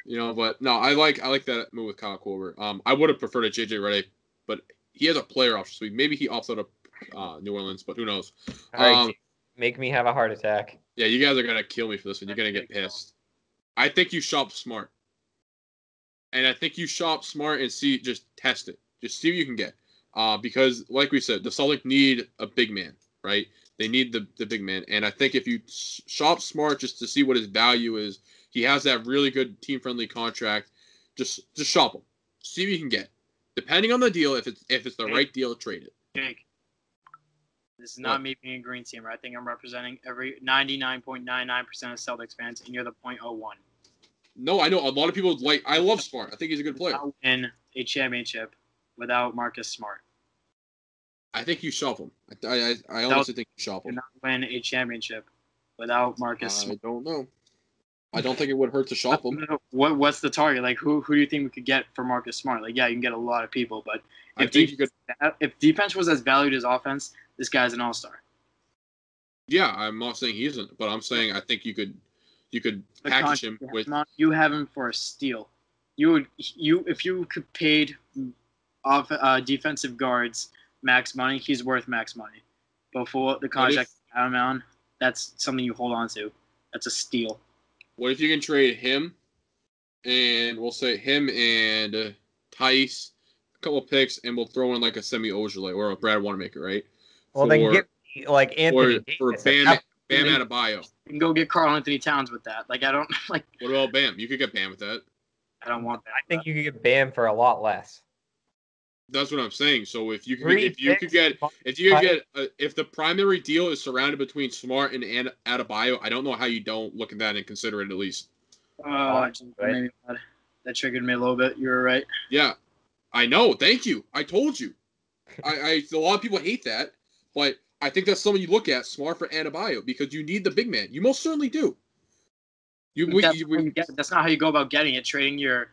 But no, I like that move with Kyle Korver. I would have preferred a JJ Redick, but he has a player option, so maybe he opts out of New Orleans, but who knows? All right, make me have a heart attack. Yeah, you guys are gonna kill me for this one. You're gonna get pissed. I think you shop smart, and I think you shop smart and just test it, just see what you can get. Because like we said, the Celtics need a big man, right? They need the big man, and I think if you shop smart just to see what his value is. He has that really good team-friendly contract. Just shop him. See what you can get. Depending on the deal, if it's the right deal, trade it. Jake, this is not me being a green teamer. I think I'm representing every 99.99% of Celtics fans, and you're the 0.01. No, I know a lot of people I love Smart. I think he's a good player. Not win a championship without Marcus Smart. I think you shop him. I honestly think you shop him. Not win a championship without Marcus Smart. I don't know. I don't think it would hurt to shop him. What's the target? Like, who do you think we could get for Marcus Smart? Like, yeah, you can get a lot of people, but if defense was as valued as offense, this guy's an all-star. Yeah, I'm not saying he isn't, but I'm saying I think you could package him with. You have him for a steal. If you could paid defensive guards max money, he's worth max money. But for the contract amount, that's something you hold on to. That's a steal. What if you can trade him, and we'll say him and Tice, a couple of picks, and we'll throw in like a Semi Ojeleye or a Brad Wanamaker, right? Well, then get like Anthony for Bam Adebayo. You can go get Karl Anthony Towns with that. Like, I don't like. What about Bam? You could get Bam with that. I don't want that. I think you could get Bam for a lot less. That's what I'm saying. So if the primary deal is surrounded between Smart and Adebayo, I don't know how you don't look at that and consider it at least. Maybe that triggered me a little bit. You were right. Yeah, I know. Thank you. I told you. A lot of people hate that, but I think that's someone you look at, Smart for Adebayo, because you need the big man. You most certainly do. That's not how you go about getting it. Trading your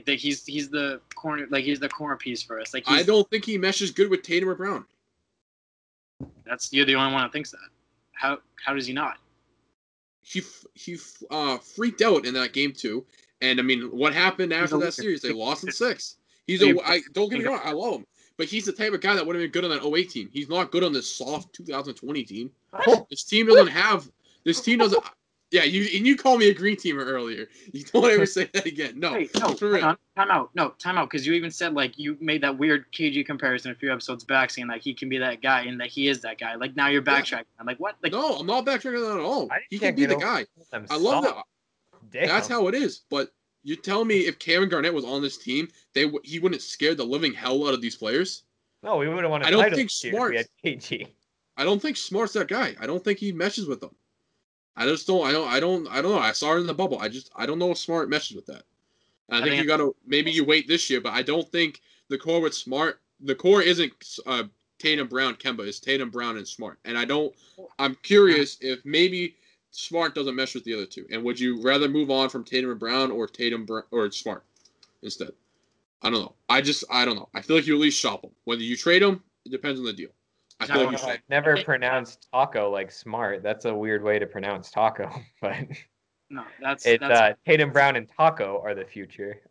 he's the corner piece for us. I don't think he meshes good with Tatum or Brown. You're the only one that thinks that. How does he not? He freaked out in that game too, and I mean, what happened after that series? They lost in 6. Don't get me wrong, I love him, but he's the type of guy that would have been good on that 08 team. He's not good on this soft 2020 team. This team doesn't. Yeah, you called me a green teamer earlier. You don't ever say that again. No, wait, no, for real. Time out, because you even said you made that weird KG comparison a few episodes back, saying he can be that guy and that he is that guy. Now you're backtracking. Yeah. I'm like, what? No, I'm not backtracking on that at all. He can be the guy. I love that. Damn. That's how it is. But you're telling me if Kevin Garnett was on this team, he wouldn't scare the living hell out of these players? No, we wouldn't want to. I don't think Smart. We had KG. I don't think Smart's that guy. I don't think he meshes with them. I just don't. I don't know. I saw it in the bubble. I don't know if Smart meshes with that. And I think you gotta maybe you wait this year, but I don't think the core with Smart. The core isn't Tatum, Brown, Kemba. It's Tatum, Brown, and Smart. And I'm curious if maybe Smart doesn't mesh with the other two. And would you rather move on from Tatum and Brown or or Smart instead? I don't know. I don't know. I feel like you at least shop them. Whether you trade them, it depends on the deal. I've never pronounced taco like Smart. That's a weird way to pronounce taco, but no, that's Tatum, Brown, and Taco are the future.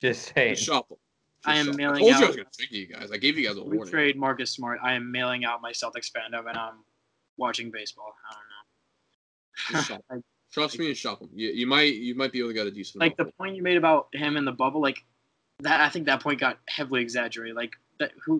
Just saying. Shop them. I am mailing out. I told you I out. was going to take you guys. I gave you guys a warning. Trade Marcus Smart. I am mailing out my Celtics fandom and I'm watching baseball. I don't know. Just shop them. Trust me and shop them. You might be able to get a decent. The point you made about him in the bubble, that I think that point got heavily exaggerated.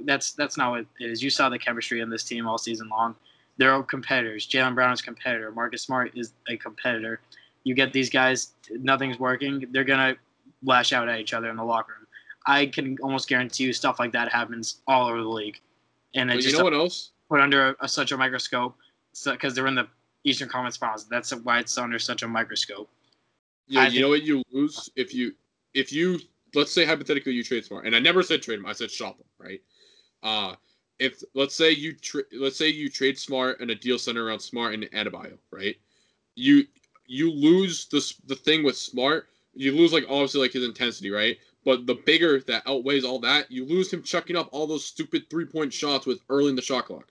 That's not what it is. You saw the chemistry in this team all season long. They're all competitors. Jaylen Brown is a competitor. Marcus Smart is a competitor. You get these guys, nothing's working. They're gonna lash out at each other in the locker room. I can almost guarantee you stuff like that happens all over the league. And you know what else? Put under such a microscope, because they're in the Eastern Conference Finals. That's why it's under such a microscope. Yeah, you know what you lose if you let's say hypothetically you trade Smart, and I never said trade him. I said shop him, right? If let's say you trade Smart and a deal centered around Smart and Adebayo, right? You lose the thing with Smart. You lose obviously his intensity, right? But the bigger that outweighs all that, you lose him chucking up all those stupid 3-point shots with early in the shot clock.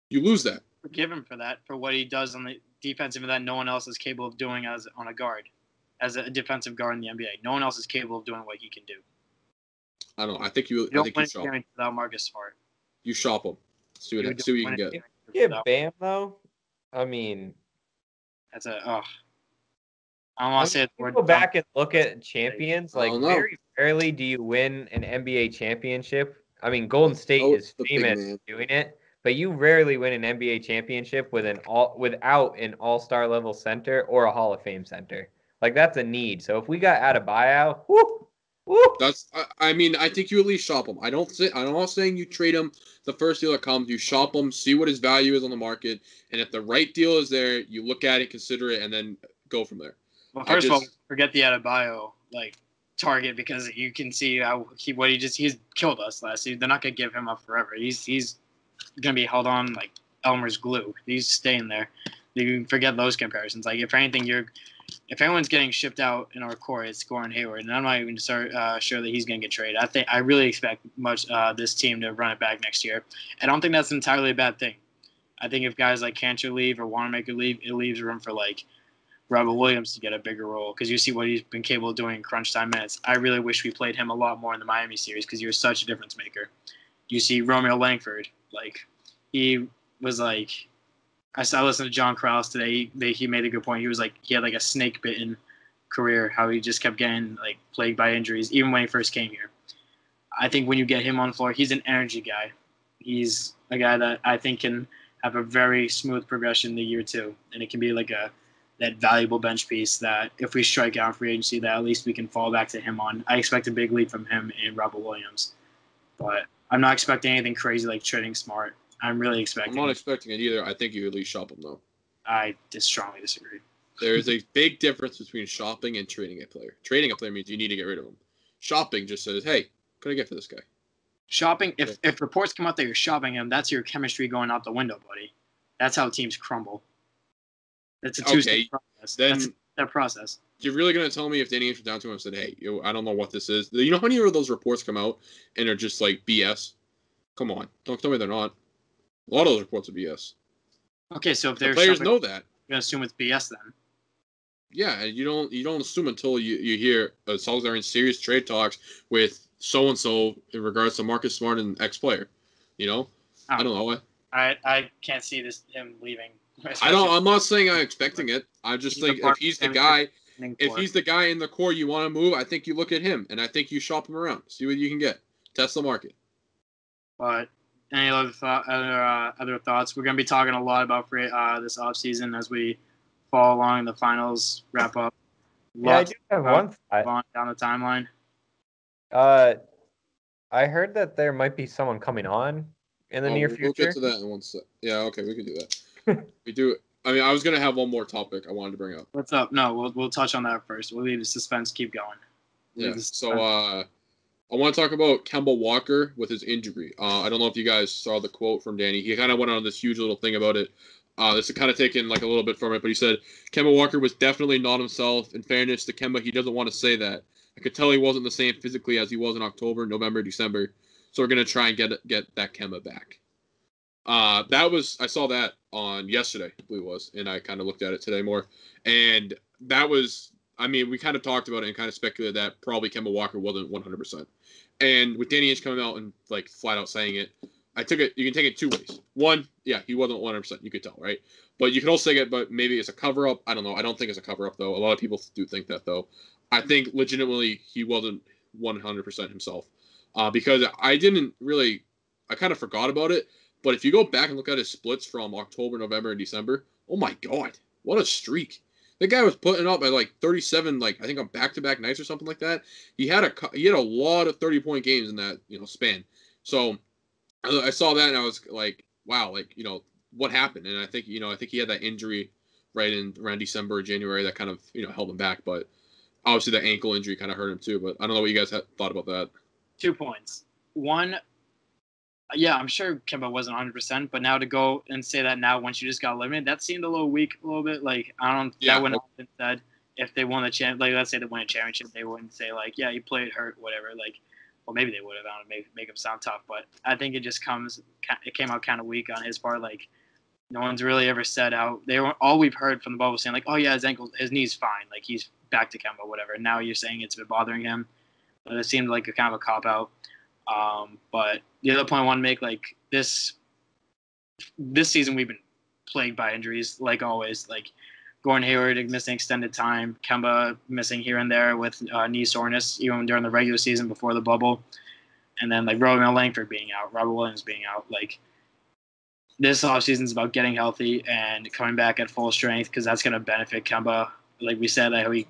You lose that. Forgive him for that, for what he does on the defensive end that no one else is capable of doing as on a guard. As a defensive guard in the NBA. No one else is capable of doing what he can do. I don't know. I think you shop him. Without Marcus Smart. You shop him. See what you can get. Yeah, Bam, though. I mean. That's I don't want to say it. Go back and look at champions. Very rarely do you win an NBA championship. I mean, Golden State is famous for doing it. But you rarely win an NBA championship without an all-star level center or a Hall of Fame center. That's a need. So if we got Adebayo, whoop. I think you at least shop him. I'm not saying you trade him the first deal that comes. You shop him, see what his value is on the market, and if the right deal is there, you look at it, consider it, and then go from there. Well, first of all, forget the Adebayo target, because you can see how he's killed us last season. They're not gonna give him up forever. He's gonna be held on like Elmer's glue. He's staying there. You can forget those comparisons. If anything, if anyone's getting shipped out in our core, it's Gordon Hayward, and I'm not even sure that he's going to get traded. I really expect this team to run it back next year. I don't think that's entirely a bad thing. I think if guys like Cantor leave or Wanamaker leave, it leaves room for Robert Williams to get a bigger role, because you see what he's been capable of doing in crunch time minutes. I really wish we played him a lot more in the Miami series, because he was such a difference maker. You see Romeo Langford, he was I listened to John Krause today. He made a good point. He was he had a snake bitten career, how he just kept getting plagued by injuries, even when he first came here. I think when you get him on the floor, he's an energy guy. He's a guy that I think can have a very smooth progression in the year two, and it can be that valuable bench piece that if we strike out in free agency, that at least we can fall back to him on. I expect a big leap from him and Robert Williams, but I'm not expecting anything crazy like trading Smart. I'm really expecting. I'm not expecting it either. I think you at least shop them, though. I strongly disagree. There is a big difference between shopping and trading a player. Trading a player means you need to get rid of him. Shopping just says, hey, what can I get for this guy? Shopping. If reports come out that you're shopping him, that's your chemistry going out the window, buddy. That's how teams crumble. It's a two-step process. That's that process. You're really gonna tell me if Danny Ainge went down to him and said, "Hey, I don't know what this is." You know how many of those reports come out and are just like BS? Come on, don't tell me they're not. A lot of those reports are BS. Okay, so if the players know that, you're gonna assume it's BS then. Yeah, and you don't assume until you hear Celtics are in serious trade talks with so and so in regards to Marcus Smart and ex-player. You know, I don't know. I can't see him leaving. I'm not saying I'm expecting it. I just think if he's the guy in the core you want to move, I think you look at him and I think you shop him around, see what you can get, test the market. But any other thoughts? We're gonna be talking a lot about this offseason as we follow along in the finals wrap up. Yeah, I do have one thought down the timeline. I heard that there might be someone coming on in the near future. We'll get to that in one sec. Yeah, okay, we can do that. We do. I mean, I was gonna have one more topic I wanted to bring up. What's up? No, we'll touch on that first. We'll leave the suspense. Keep going. Yeah. So I want to talk about Kemba Walker with his injury. I don't know if you guys saw the quote from Danny. He kind of went on this huge little thing about it. This is kind of taken like a little bit from it, but he said Kemba Walker was definitely not himself. In fairness to Kemba, he doesn't want to say that. I could tell he wasn't the same physically as he was in October, November, December. So we're gonna try and get that Kemba back. I saw that on yesterday, I believe it was, and I kind of looked at it today more. And that was, I mean, we kind of talked about it and kind of speculated that probably Kemba Walker wasn't 100%. And with Danny Ainge coming out and like flat out saying it, you can take it two ways. One, yeah, he wasn't 100%. You could tell, right? But you can also say it, but maybe it's a cover up. I don't know. I don't think it's a cover up though. A lot of people do think that though. I think legitimately he wasn't 100% himself because I kind of forgot about it. But if you go back and look at his splits from October, November, and December, oh my God, what a streak! The guy was putting up at like 37, like I think on back-to-back nights or something like that. He had a lot of 30-point games in that span. So I saw that and I was like, wow, like what happened? And I think he had that injury right in around December or January that kind of held him back. But obviously that ankle injury kind of hurt him too. But I don't know what you guys thought about that. 2 points. One. Yeah, I'm sure Kemba wasn't 100%, but now to go and say that now once you just got eliminated, that seemed a little weak, a little bit. Like, that wouldn't have been said if they won the champ. Like, let's say they won a championship, they wouldn't say, like, yeah, he played hurt, whatever. Like, well, maybe they would have. I don't know, make him sound tough, but I think it came out kind of weak on his part. Like, no one's really ever said out. All we've heard from the bubble saying, like, oh, yeah, his knee's fine. Like, he's back to Kemba, whatever. And now you're saying it's been bothering him. But it seemed like a kind of a cop-out. But the other point I want to make, like this season, we've been plagued by injuries, like always. Like Gordon Hayward missing extended time, Kemba missing here and there with knee soreness, even during the regular season before the bubble, and then like Romeo Langford being out, Robert Williams being out. Like this offseason is about getting healthy and coming back at full strength because that's going to benefit Kemba. Like we said, like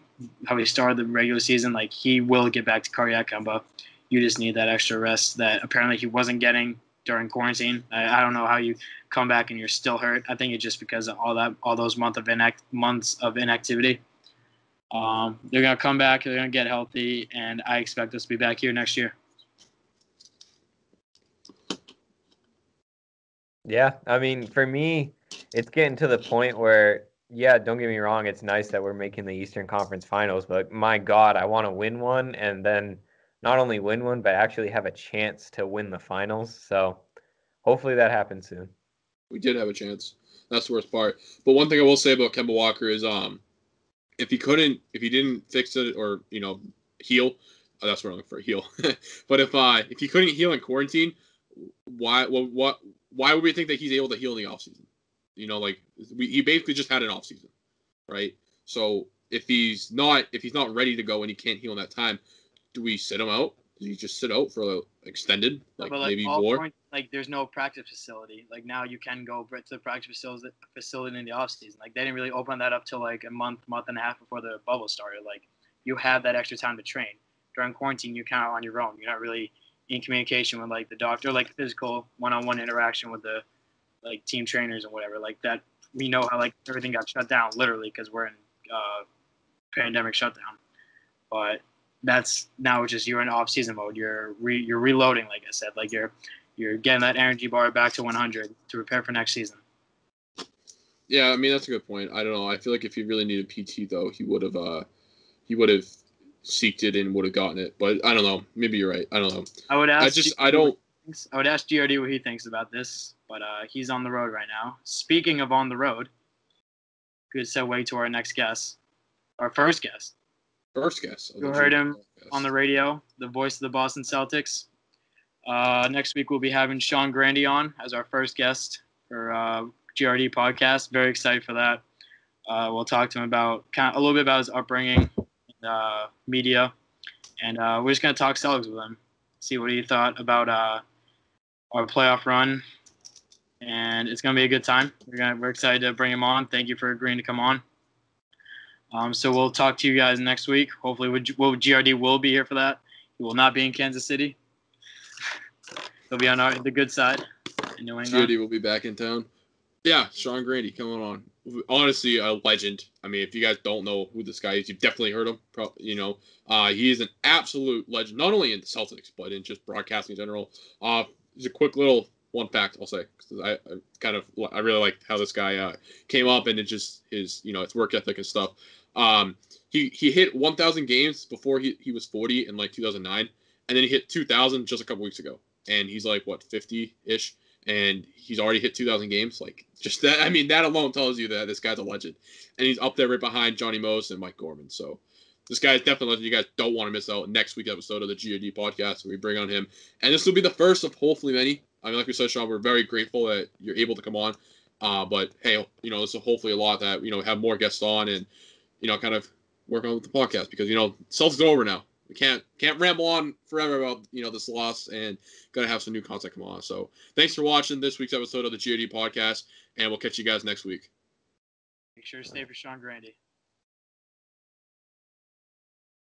how he started the regular season, like he will get back to cardiac Kemba. You just need that extra rest that apparently he wasn't getting during quarantine. I don't know how you come back and you're still hurt. I think it's just because of all those months of inactivity. They're gonna come back. They're gonna get healthy, and I expect us to be back here next year. Yeah, I mean, for me, it's getting to the point where, yeah, don't get me wrong, it's nice that we're making the Eastern Conference Finals, but my God, I want to win one, and then not only win one, but actually have a chance to win the finals. So hopefully that happens soon. We did have a chance. That's the worst part. But one thing I will say about Kemba Walker is if he didn't fix it or heal, that's what I'm looking for, heal. But if he couldn't heal in quarantine, why would we think that he's able to heal in the offseason? He basically just had an offseason, right? So if he's not ready to go and he can't heal in that time, do we sit him out? Does he just sit out for extended, maybe more? Points, there's no practice facility. Like now you can go to the practice facility in the off season. Like they didn't really open that up till like a month and a half before the bubble started. Like you have that extra time to train. During quarantine, you're kind of on your own. You're not really in communication with like the doctor, like physical one-on-one interaction with the like team trainers and whatever. Like that, we know how like everything got shut down literally because we're in pandemic shutdown. But that's now just you're in off-season mode. You're reloading, like I said. Like you're getting that energy bar back to 100 to prepare for next season. Yeah, I mean that's a good point. I don't know. I feel like if he really needed PT though, he would have seeked it and would have gotten it. But I don't know. Maybe you're right. I don't know. I would ask GRD what he thinks about this, but he's on the road right now. Speaking of on the road, good segue to our next guest, our first guest. You heard him on the radio, the voice of the Boston Celtics. Next week we'll be having Sean Grande on as our first guest for GRD Podcast. Very excited for that. We'll talk to him about a little bit about his upbringing in media, and we're just gonna talk Celtics with him, see what he thought about our playoff run, and it's gonna be a good time. We're excited to bring him on. Thank you for agreeing to come on. So we'll talk to you guys next week. Hopefully, GRD will be here for that. He will not be in Kansas City. He'll be on the good side in New England. GRD will be back in town. Yeah, Sean Grande coming on. Honestly, a legend. I mean, if you guys don't know who this guy is, you've definitely heard him. He is an absolute legend, not only in the Celtics, but in just broadcasting in general. Just a quick little one fact I'll say, because I really like how this guy came up, and it just his work ethic and stuff. He hit 1,000 games before he was 40 in like 2009, and then he hit 2,000 just a couple weeks ago, and he's like 50-ish, and he's already hit 2,000 games. Like just that, I mean, that alone tells you that this guy's a legend, and he's up there right behind Johnny Most and Mike Gorman. So this guy is definitely a legend. You guys don't want to miss out next week's episode of the GRD Podcast where we bring on him, and this will be the first of hopefully many. I mean, like we said, Sean, we're very grateful that you're able to come on. But hey, this is hopefully a lot that have more guests on and kind of work on with the podcast, because Celtics over now. We can't ramble on forever about this loss, and gotta have some new content come on. So thanks for watching this week's episode of the GRD Podcast, and we'll catch you guys next week. Make sure to stay for Sean Grande.